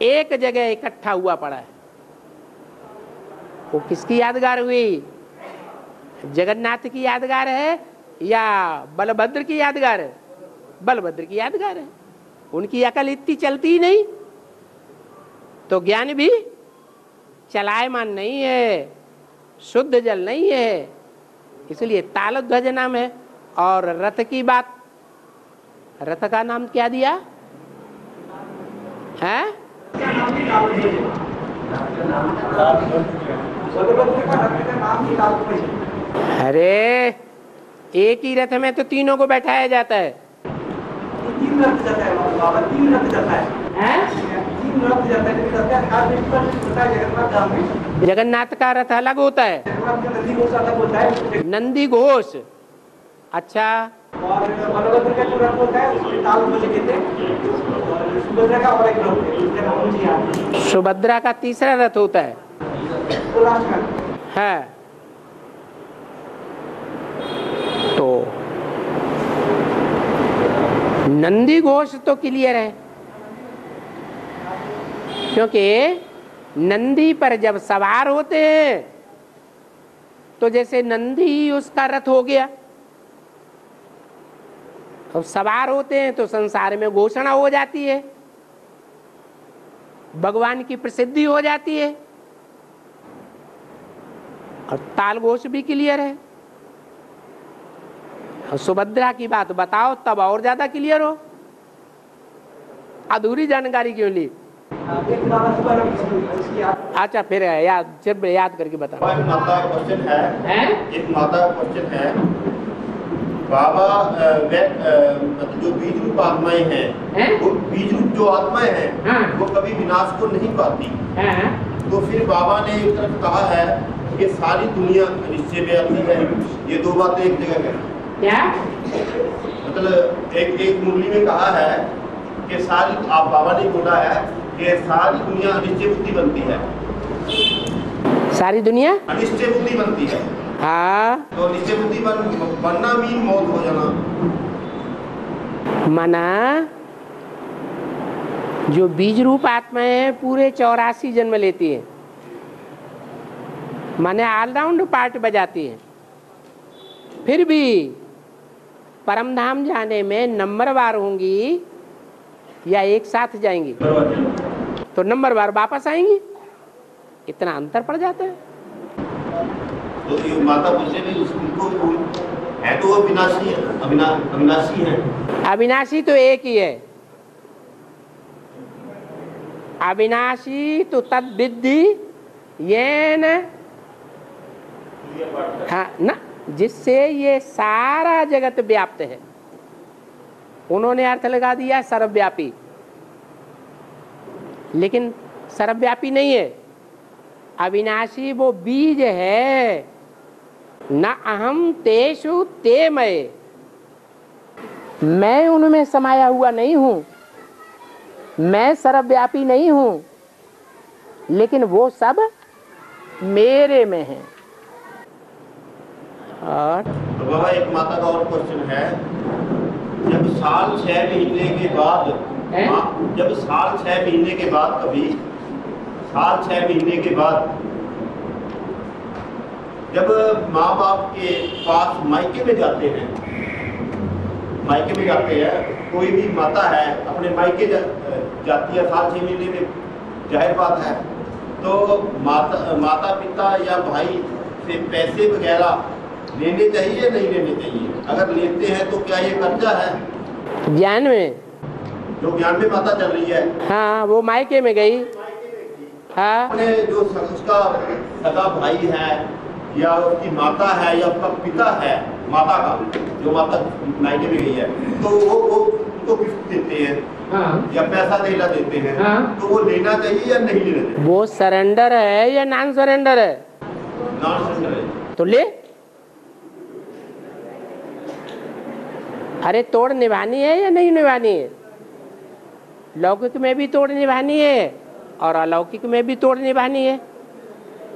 एक जगह इकट्ठा हुआ पड़ा है। वो किसकी यादगार हुई? जगन्नाथ की यादगार है या बलभद्र की यादगार है? बलभद्र की यादगार है। उनकी अकल इतनी चलती ही नहीं, तो ज्ञान भी चलायमान नहीं है, शुद्ध जल नहीं है, इसलिए ताल ध्वज नाम है। और रथ की बात, रथ का नाम क्या दिया है? अरे एक ही रथ में तो तीनों को बैठाया जाता है। तीन रथ जाता है बाबा, तीन रथ जाता है, तीन रथ जाता है जगन्नाथ धाम में। जगन्नाथ का रथ अलग होता है, नंदी घोष अलग होता है। नंदी घोष, अच्छा। और बलभद्र का जो रथ होता है उसमें ताल ध्वज कहते हैं। और सुभद्रा का और एक रथ है, सुभद्रा का तीसरा रथ होता है, तो लास्ट में है। तो नंदी घोष तो क्लियर है, क्योंकि नंदी पर जब सवार होते हैं तो जैसे नंदी ही उसका रथ हो गया। अब सवार होते हैं तो संसार में घोषणा हो जाती है, भगवान की प्रसिद्धि हो जाती है। और ताल घोष भी क्लियर है। और सुभद्रा की बात बताओ तब और ज्यादा क्लियर हो। अधूरी जानकारी क्यों ली? अच्छा फिर याद करके बताओ। एक माता का क्वेश्चन है, एक माता का क्वेश्चन है बाबा, जो बीज रूप आत्माएं हैं, वो बीज रूप जो आत्माएं हैं वो कभी विनाश को नहीं पाती। तो फिर बाबा ने एक तरफ कहा है कि सारी दुनिया निश्चय में आती है। ये दो बातें एक जगह है क्या? मतलब एक मुरली में कहा है कि सारी, आप बाबा ने बोला है कि सारी दुनिया अनिश्चय बुद्धि बनती है। सारी दुनिया अनिश्चय बुद्धि बनती है। हाँ, तो निश्चय बुद्धि बनना मीन मौत हो जाना। मना जो बीज रूप आत्माएं हैं पूरे 84 जन्म लेती है, माने ऑलराउंड पार्ट बजाती है। फिर भी परम धाम जाने में नंबरवार होंगी या एक साथ जाएंगी? तो नंबरवार वापस आएंगी, इतना अंतर पड़ जाता है। तो ये माता पूछे भी उसको है तो वो विनाशी है, अविनाशी है। अविनाशी तो एक ही है, अविनाशी तो तद विद्धि येन, हाँ ना, जिससे ये सारा जगत व्याप्त है। उन्होंने अर्थ लगा दिया सर्वव्यापी, लेकिन सर्वव्यापी नहीं है। अविनाशी वो बीज है न अहम तेषु ते मय, मैं उनमें समाया हुआ नहीं हूं, मैं सर्वव्यापी नहीं हूं, लेकिन वो सब मेरे में है। और तो बाबा एक माता का और क्वेश्चन है, जब साल 6 महीने के बाद, जब साल 6 महीने के बाद, कभी साल 6 महीने के बाद जब माँ बाप के पास मायके में जाते हैं, मायके में जाते हैं, कोई भी माता है अपने मायके जाती है साल 6 महीने में, जाहिर बात है, तो माता पिता या भाई से पैसे वगैरह लेने चाहिए या नहीं लेने चाहिए? अगर लेते हैं तो क्या ये कर्जा है? ज्ञान में, जो ज्ञान में माता चल रही है, हाँ वो मायके में गई, हाँ अपने जो उसका सगा भाई है या उसकी माता है या उसका पिता है, माता का जो माता मायके में गई है, तो वो उनको गिफ्ट देते हैं, हाँ, या पैसा देना देते हैं, हाँ, तो वो लेना चाहिए या नहीं लेना चाहिए? वो सरेंडर है या नॉन सरेंडर है? नॉन सरेंडर है। तो ले, अरे तोड़ निभानी है या नहीं निभानी है? लौकिक में भी तोड़ निभानी है और अलौकिक में भी तोड़ निभानी है।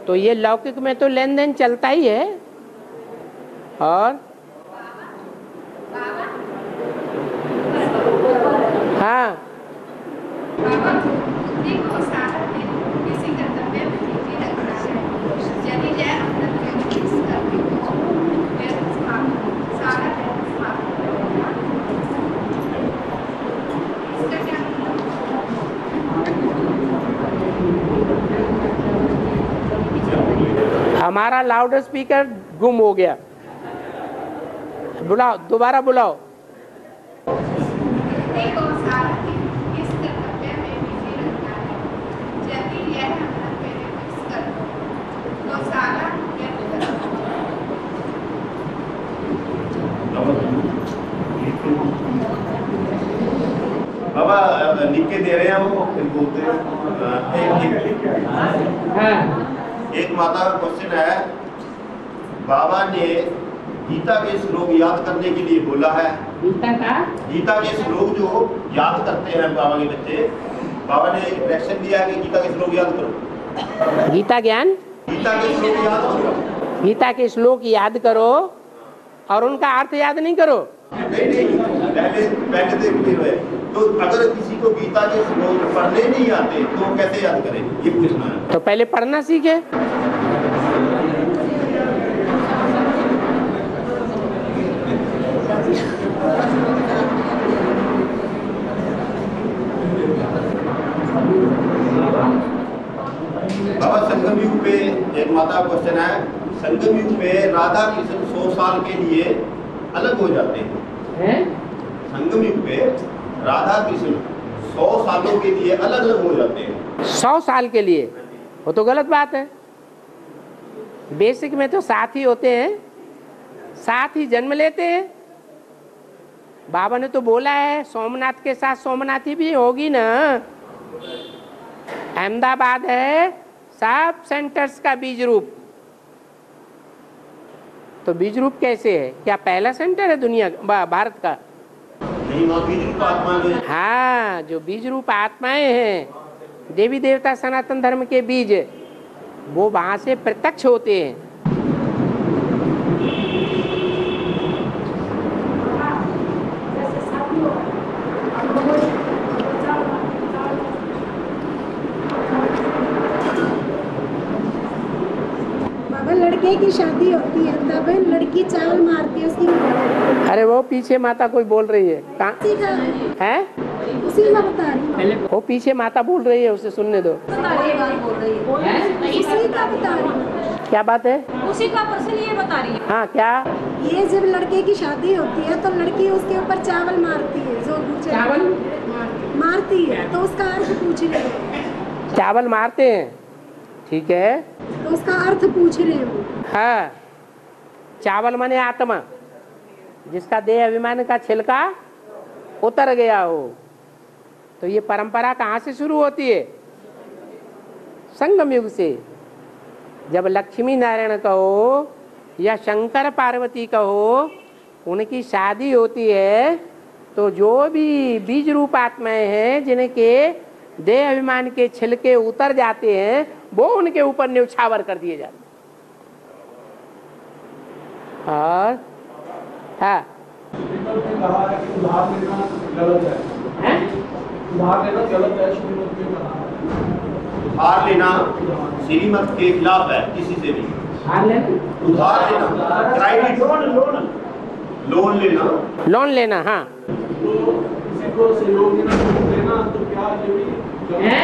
तो ये लौकिक में तो लेन देन चलता ही है। और हाँ हमारा लाउड स्पीकर गुम हो गया, बुलाओ, दोबारा बुलाओ। बाबा लिख के दे रहे हैं, वो फिर बोलते हैं। एक माता का क्वेश्चन है, बाबा ने गीता के श्लोक याद करने के लिए बोला है। गीता के श्लोक जो याद करते हैं बाबा के बच्चे, बाबा ने डायरेक्शन दिया है कि गीता के श्लोक याद करो। गीता ज्ञान, गीता के श्लोक याद करो, गीता के श्लोक याद करो और उनका अर्थ याद नहीं करो। नहीं, पहले देखते हुए, तो अगर किसी को गीता के श्लोक पढ़ने नहीं आते तो कैसे याद करें, ये पूछना है। तो पहले पढ़ना सीखे। बाबा संगम युग पे एक माता का क्वेश्चन है, संगम युग पे राधा कृष्ण 100 साल के लिए अलग हो जाते हैं। संगम युग पे राधा कृष्ण 100 सालों के लिए अलग अलग हो जाते हैं। 100 साल के लिए? वो तो गलत बात है। बेसिक में तो साथ ही होते हैं, साथ ही जन्म लेते हैं। बाबा ने तो बोला है सोमनाथ के साथ सोमनाथी भी होगी ना। अहमदाबाद है सब सेंटर्स का बीज रूप। तो बीज रूप कैसे है? क्या पहला सेंटर है दुनिया भारत का? नहीं, वहाँ बीज रूप आत्मा। हाँ, जो बीज रूप आत्माएं हैं, देवी देवता सनातन धर्म के बीज, वो वहां से प्रत्यक्ष होते हैं। लड़के की शादी होती है तब लड़की चावल मारती है उसकी। अरे वो पीछे माता कोई बोल रही है, कहाँ है? उसी में बता रही हूँ। वो पीछे माता बोल रही है, उसे सुनने दो। उसी का बता रही हूँ। क्या बात है? उसी का पर्सन ये बता रही है। हाँ, क्या? ये जब लड़के की शादी होती है तो लड़की उसके ऊपर चावल मारती है, जो चावल मारती है, तो उसका अर्थ पूछ रहे हैं। चावल मारते हैं, ठीक है, तो उसका अर्थ पूछ रहे हैं। हाँ, चावल माने आत्मा, जिसका देह अभिमान का छिलका उतर गया हो। तो ये परंपरा कहाँ से शुरू होती है? संगम युग से। जब लक्ष्मी नारायण कहो या शंकर पार्वती कहो, उनकी शादी होती है तो जो भी बीज रूप आत्माएं हैं जिनके देह अभिमान के छिलके उतर जाते हैं वो उनके ऊपर न्यौछावर कर दिए जाते हैं। और हाँ कहा है कि उधार लेना गलत है, उधार लेना गलत है, श्रीमत में कहा है। उधार लेना श्रीमत के खिलाफ है। किसी से भी उधार लेना, क्रेडिट, लोन लेना, लोन लेना। हाँ, तो किसी को सहयोग देना तो क्या ये भी है?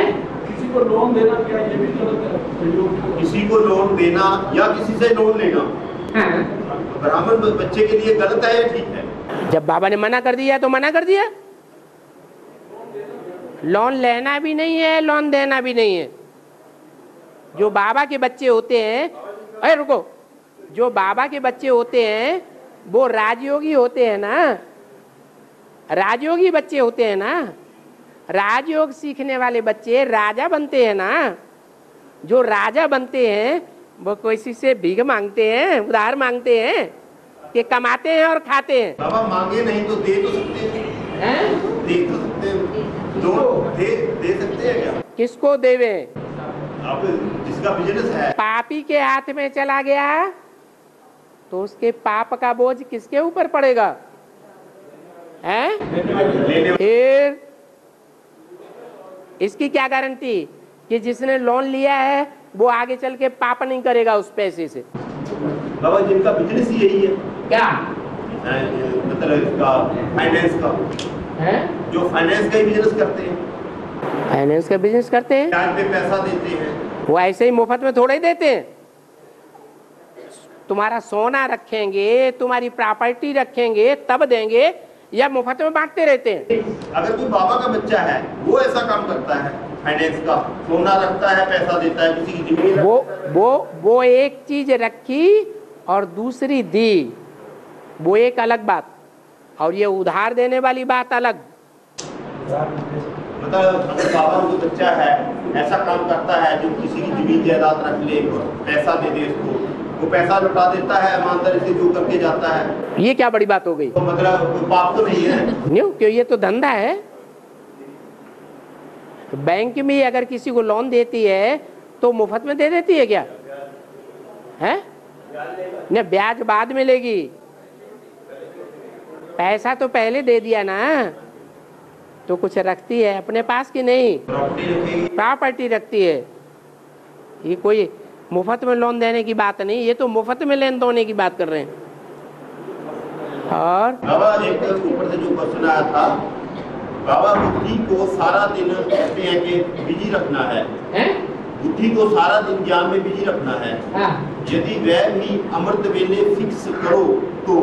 किसी को लोन देना क्या ये भी गलत है? सहयोग, किसी को लोन देना या किसी से लोन लेना ब्राह्मण बच्चे के लिए गलत है या ठीक है? जब बाबा ने मना कर दिया तो मना कर दिया। लोन लेना भी नहीं है, लोन देना भी नहीं है। जो बाबा के बच्चे होते हैं, अरे रुको, जो बाबा के बच्चे होते हैं वो राजयोगी होते हैं ना, राजयोगी बच्चे होते हैं ना। राजयोग सीखने वाले बच्चे राजा बनते हैं ना। जो राजा बनते हैं वो किसी से भीख मांगते हैं, उधार मांगते हैं कि कमाते हैं और खाते हैं। बाबा मांगे नहीं तो दे तो सकते हैं, दे तो सकते हैं, दे सकते हैं क्या? किसको देवे? अब जिसका बिजनेस है, पापी के हाथ में चला गया तो उसके पाप का बोझ किसके ऊपर पड़ेगा? हैं? फिर इसकी क्या गारंटी कि जिसने लोन लिया है वो आगे चल के पाप नहीं करेगा उस पैसे से? बाबा जिनका बिजनेस यही है क्या मतलब इसका फाइनेंस का है? जो फाइनेंस का ही बिजनेस करते हैं, फाइनेंस का बिजनेस करते हैं, ब्याज पे पैसा देते हैं। वो ऐसे ही मुफ्त में थोड़ा ही देते हैं। तुम्हारा सोना रखेंगे, तुम्हारी प्रॉपर्टी रखेंगे तब देंगे, या मुफ्त में बांटते रहते हैं? अगर कोई बाबा का बच्चा है वो ऐसा काम करता है, फाइनेंस का, सोना रखता है, पैसा देता है, किसी की जमीन, वो एक चीज रखी और दूसरी दी, वो एक अलग बात, और ये उधार देने वाली बात अलग। मतलब अगर बाबा को बच्चा है ऐसा काम करता है जो किसी की जमीन जायदाद रख ले, पैसा दे दे उसको, वो पैसा लौटा देता है ईमानदारी से जो करके जाता है, ये क्या बड़ी बात हो गई? तो मतलब कोई पाप तो नहीं है? क्यों? क्यों, ये तो धंधा है। बैंक में अगर किसी को लोन देती है तो मुफ्त में दे देती है क्या? है न, ब्याज बाद में लेगी, पैसा तो पहले दे दिया ना। तो कुछ रखती है अपने पास की नहीं? प्रॉपर्टी रखती है। ये कोई मुफ्त में लोन देने की बात नहीं, ये तो मुफ्त में लेन देने की बात कर रहे हैं। और बाबा एक ऊपर से जो क्वेश्चन आया था, बाबा बुद्धि को सारा दिन कहते हैं कि बिजी रखना है, बुद्धि को सारा दिन ज्ञान में बिजी रखना है। यदि वह भी अमृत वेले फिक्स करो तो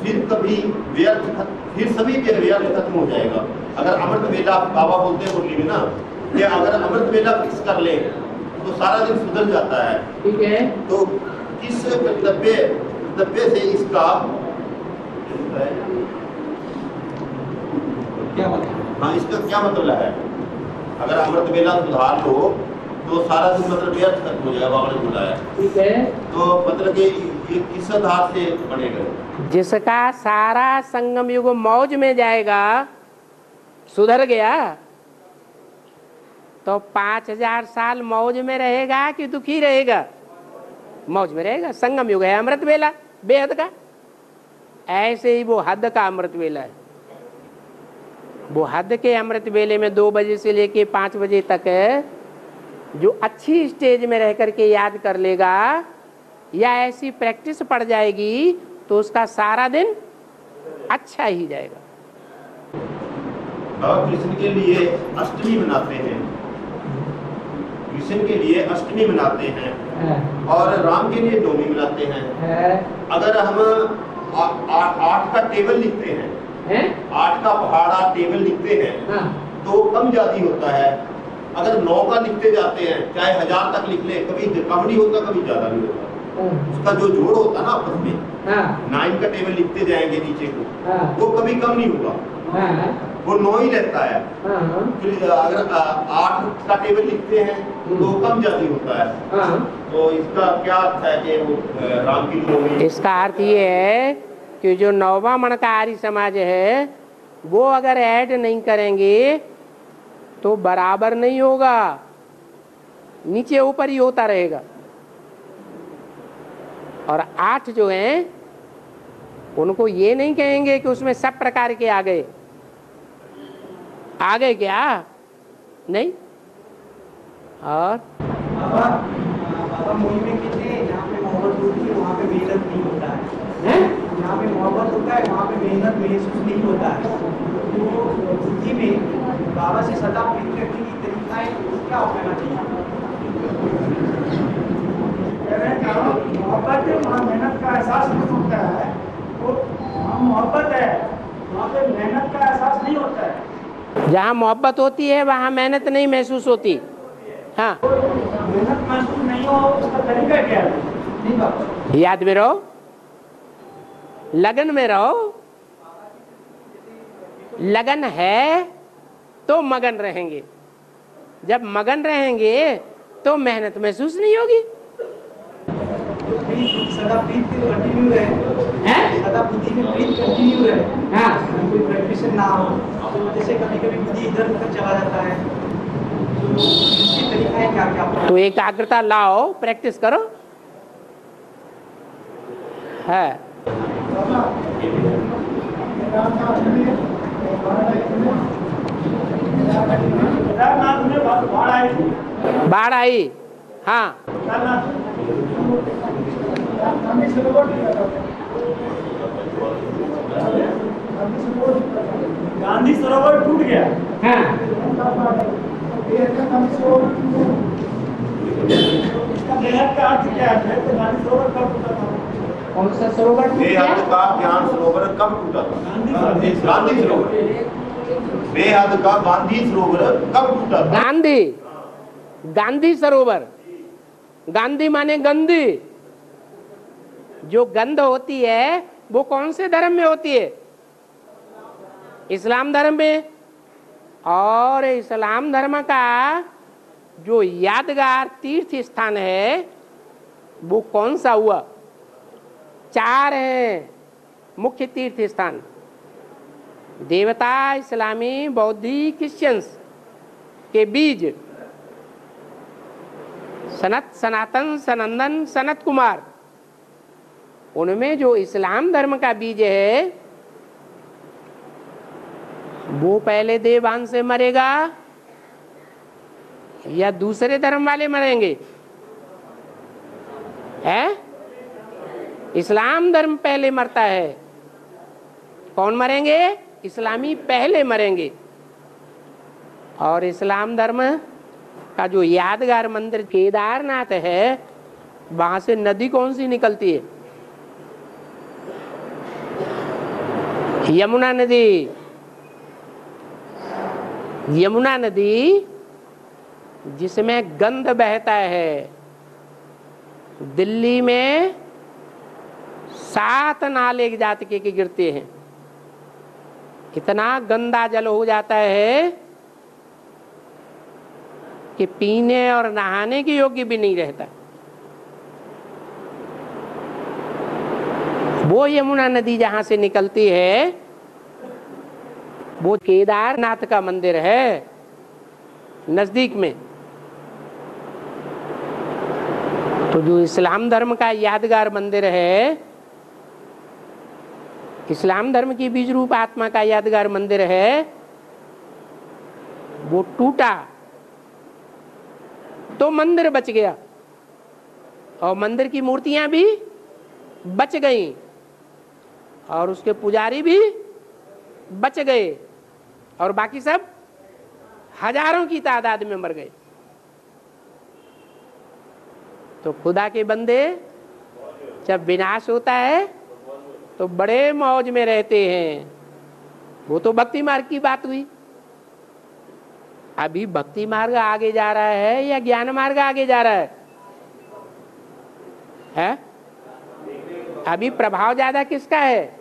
फिर कभी व्यर्थ, फिर सभी के व्यर्थ खत्म हो जाएगा। अगर अमृत वेला, बाबा बोलते हैं मुरली में ना, कि अगर अमृत वेला फिक्स कर ले तो सारा दिन सुधर जाता है। ठीक है, तो किस कर्तव्य से इसका क्या मतलब? हाँ, इसका क्या मतलब है? अगर अमृत वेला सुधार लो तो सारा दिन मतलब व्यर्थ खत्म हो जाएगा, बाबा ने बोला है। ठीक है, तो मतलब कि ये किस आधार से बनेगा? जिसका सारा संगम युग मौज में जाएगा, सुधर गया, तो 5000 साल मौज में रहेगा कि दुखी रहेगा? मौज में रहेगा। संगम युग है अमृत वेला, बेहद का। ऐसे ही वो हद का अमृत वेला है। वो हद के अमृत वेले में 2 बजे से लेके 5 बजे तक है, जो अच्छी स्टेज में रह करके याद कर लेगा या ऐसी प्रैक्टिस पड़ जाएगी तो उसका सारा दिन अच्छा ही जाएगा। बाबा कृष्ण के लिए अष्टमी मनाते हैं, कृष्ण के लिए अष्टमी मनाते हैं और राम के लिए नवमी मनाते हैं। अगर हम 8 का टेबल लिखते हैं, 8 का पहाड़ा टेबल लिखते हैं तो कम ज्यादा होता है। अगर 9 का लिखते जाते हैं, चाहे 1000 तक लिख ले, कभी कम नहीं होता, कभी ज्यादा नहीं होता। उसका जो जोड़ होता है ना आपस में, 9 का टेबल लिखते जाएंगे नीचे को, वो कभी कम नहीं होगा, वो 9 ही रहता है। फिर अगर 8 का टेबल लिखते हैं तो कम जल्दी होता है। तो इसका क्या अर्थ है कि वो राम की 9 में? इसका अर्थ ये है कि जो 9वां मन का आर्य समाज है वो अगर ऐड नहीं करेंगे तो बराबर नहीं होगा, नीचे ऊपर ही होता रहेगा। और 8 जो हैं उनको ये नहीं कहेंगे कि उसमें सब प्रकार के आ गए क्या नहीं। और बाबा मोही में कहते हैं जहाँ पे मोहब्बत होती है वहाँ पे मेहनत नहीं होता है, जहाँ पे मोहब्बत होता है वहाँ पे मेहनत महसूस नहीं होता है। तो बुद्धि में बाबा से सदा प्रीति रखने की तरीका है, क्या अपनाना चाहिए? मोहब्बत वहाँ मेहनत का एहसास नहीं होता है, वो वहाँ मोहब्बत है, वहाँ पे मेहनत का एहसास नहीं होता है। जहाँ मोहब्बत होती है वहाँ मेहनत नहीं महसूस होती। हाँ, मेहनत महसूस नहीं हो उसका तरीका क्या है? याद में रहो, लगन में रहो। लगन है तो मगन रहेंगे, जब मगन रहेंगे तो मेहनत महसूस नहीं होगी। सदा प्रीत कंटिन्यू है, सदा बुद्धि में प्रीत कंटिन्यू है। हाँ, कोई प्रैक्टिस ना हो तो जैसे कभी-कभी बुद्धि इधर उधर चला जाता है, तो इसकी तरीका है क्या? तो एकाग्रता लाओ, प्रैक्टिस करो। है बाढ़ आई। हाँ, गांधी सरोवर टूट गया। हाँ, बेहद का अर्थ क्या है? तो गांधी सरोवर कब टूटा था? कौन सा सरोवर? बेहद का ज्ञान सरोवर कब टूटा था? गांधी सरोवर। बेहद का गांधी सरोवर कब टूटा था? गांधी सरोवर। गांधी माने गंदी। जो गंध होती है वो कौन से धर्म में होती है? इस्लाम धर्म में। और इस्लाम धर्म का जो यादगार तीर्थ स्थान है वो कौन सा हुआ? 4 हैं मुख्य तीर्थ स्थान। देवता, इस्लामी, बौद्धी, क्रिश्चियंस के बीज सनत, सनातन, सनंदन, सनत कुमार, उनमें जो इस्लाम धर्म का बीज है वो पहले देवान से मरेगा या दूसरे धर्म वाले मरेंगे? है? इस्लाम धर्म पहले मरता है। कौन मरेंगे? इस्लामी पहले मरेंगे। और इस्लाम धर्म का जो यादगार मंदिर केदारनाथ है वहां से नदी कौन सी निकलती है? यमुना नदी। यमुना नदी जिसमें गंध बहता है। दिल्ली में 7 नाले एक जाति के गिरते हैं। इतना गंदा जल हो जाता है कि पीने और नहाने के योग्य भी नहीं रहता। वो यमुना नदी जहां से निकलती है वो केदारनाथ का मंदिर है नजदीक में। तो जो इस्लाम धर्म का यादगार मंदिर है, इस्लाम धर्म की बीज रूप आत्मा का यादगार मंदिर है, वो टूटा तो मंदिर बच गया और मंदिर की मूर्तियां भी बच गईं और उसके पुजारी भी बच गए और बाकी सब हजारों की तादाद में मर गए। तो खुदा के बंदे जब विनाश होता है तो बड़े मौज में रहते हैं। वो तो भक्ति मार्ग की बात हुई। अभी भक्ति मार्ग आगे जा रहा है या ज्ञान मार्ग आगे जा रहा है? अभी प्रभाव ज्यादा किसका है?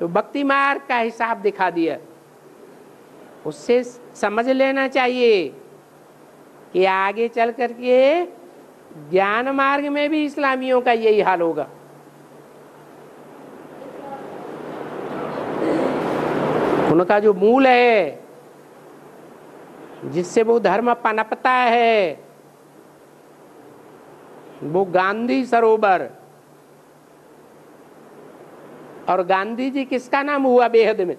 तो भक्ति मार्ग का हिसाब दिखा दिया। उससे समझ लेना चाहिए कि आगे चल करके ज्ञान मार्ग में भी इस्लामियों का यही हाल होगा। उनका जो मूल है, जिससे वो धर्म पनपता है, वो गांधी सरोवर। और गांधी जी किसका नाम हुआ बेहद में?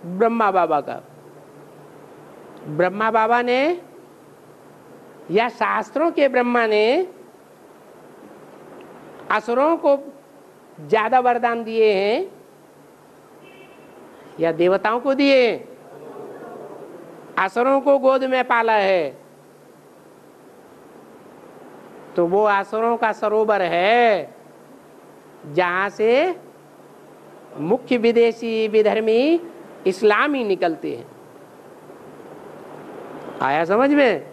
ब्रह्मा बाबा का। ब्रह्मा बाबा ने या शास्त्रों के ब्रह्मा ने असुरों को ज्यादा वरदान दिए हैं या देवताओं को दिए? असुरों को गोद में पाला है, तो वो असुरों का सरोवर है जहां से मुख्य विदेशी विधर्मी इस्लामी निकलते हैं। आया समझ में?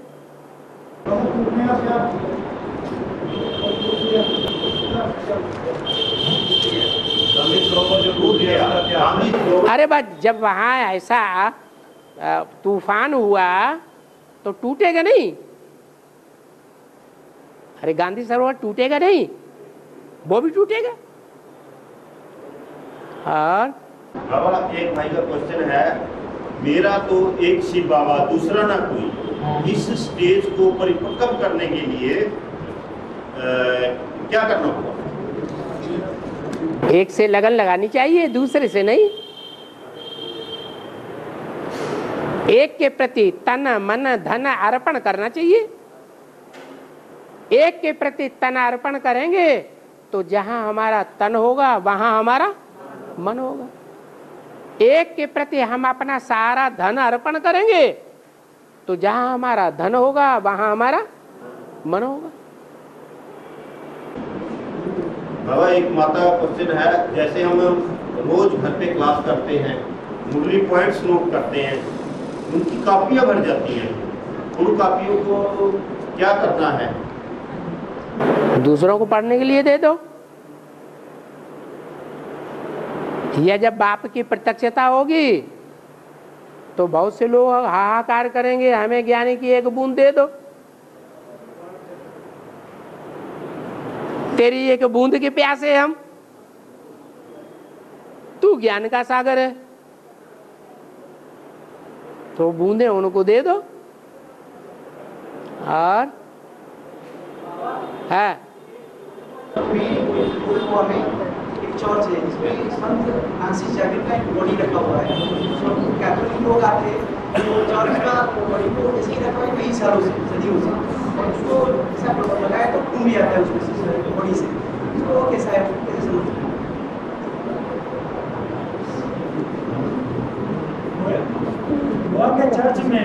अरे बस जब वहां ऐसा तूफान हुआ तो टूटेगा नहीं? अरे गांधी सरोवर टूटेगा नहीं? वो भी टूटेगा। और बाबा एक भाई का क्वेश्चन है, मेरा तो एक शिव बाबा दूसरा ना कोई, इस स्टेज को परिपक्व करने के लिए क्या करना होगा? एक से लगन लगानी चाहिए, दूसरे से नहीं। एक के प्रति तन मन धन अर्पण करना चाहिए। एक के प्रति तन अर्पण करेंगे तो जहां हमारा तन होगा वहां हमारा मन होगा। एक के प्रति हम अपना सारा धन अर्पण करेंगे तो जहां हमारा धन होगा वहां हमारा मन होगा। बाबा एक माता का क्वेश्चन है, जैसे हम रोज घर पे क्लास करते हैं, मुरली पॉइंट्स नोट करते हैं, उनकी कापियां भर जाती हैं, उन कापियों को क्या करना है? दूसरों को पढ़ने के लिए दे दो, या जब बाप की प्रत्यक्षता होगी तो बहुत से लोग हाहाकार करेंगे, हमें ज्ञानी की एक बूंद दे दो। तेरी एक बूंद के प्यासे हम, तू ज्ञान का सागर है, तो बूंदे उनको दे दो। और है एक चर्च है जिसमें संत फ्रांसिस जेवियर का एक बॉडी रखा हुआ है। तो कैथोलिक लोग आते हैं तो चर्च का बॉडी को ऐसे ही रखा है कई सालों से, सदियों से, और उसको ऐसा लगाया तो खून भी आता है उसमें बॉडी से। तो कैसा है, कैसे समझते हैं? के चर्च में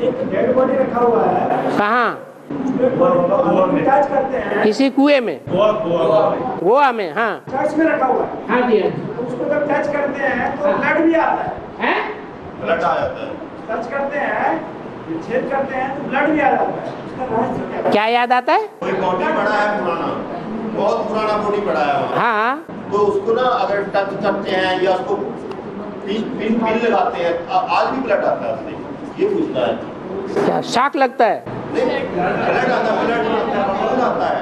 एक डेड बॉडी रखा हुआ है। कहाँ? टच करते हैं किसी कुएं में, गोवा में। हाँ, चर्च में रखा हुआ है। हाँ जी, उसको जब टच करते हैं तो ब्लड भी आता है। ब्लड आ जाता है। टच करते हैं, छेद करते हैं तो ब्लड भी आ जाता है। उसका रहस्य क्या? क्या याद आता है? कोई बॉडी पड़ा है पुराना, बहुत पुराना बॉडी पड़ा है वहाँ। हाँ, तो उसको ना अगर टच करते हैं या उसको पिन लगाते हैं, आज भी ब्लड आता है उससे, ये पूछता है। क्या शॉक लगता है? नहीं, ब्लड आता है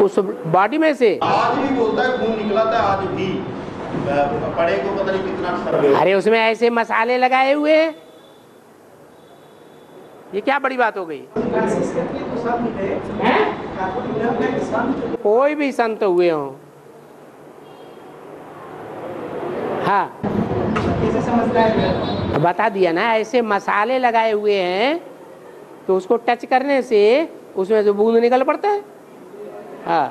उस बॉडी में से। आज भी बोलता है, खून निकला था आज भी, पड़े को पता नहीं कितना। अरे उसमें ऐसे मसाले लगाए हुए हैं, ये क्या बड़ी बात हो गई? कोई भी संत हुए हों, हाँ बता दिया ना, ऐसे मसाले लगाए हुए हैं तो उसको टच करने से उसमें जो बूंद निकल पड़ता है। हाँ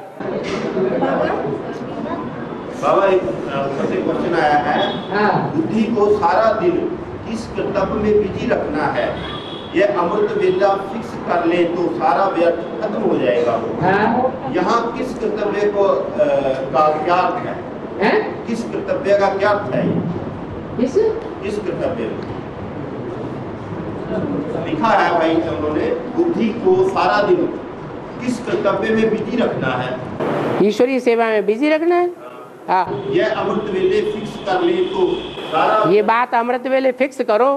बाबा एक क्वेश्चन आया है, बुद्धि को सारा दिन किस कर्तव्य में बिजी रखना है? यह अमृत वेला फिक्स कर ले तो सारा व्यर्थ खत्म हो जाएगा। यहाँ किस कर्तव्य को का क्या अर्थ है? किस कर्तव्य का क्या अर्थ है? किस कर्तव्य लिखा है भाई उन्होंने, बुद्धि को सारा दिन किस कर्तव्य में बिजी रखना है? ईश्वरीय सेवा में बिजी रखना है। हाँ, यह अमृत वेले फिक्स कर ले तो ये बात अमृत वेले फिक्स करो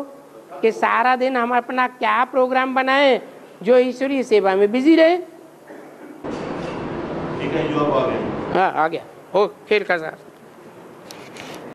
कि सारा दिन हम अपना क्या प्रोग्राम बनाए जो ईश्वरीय सेवा में बिजी रहे। ठीक है, जॉब आ गया। हाँ आ गया, हो खेल का साथ।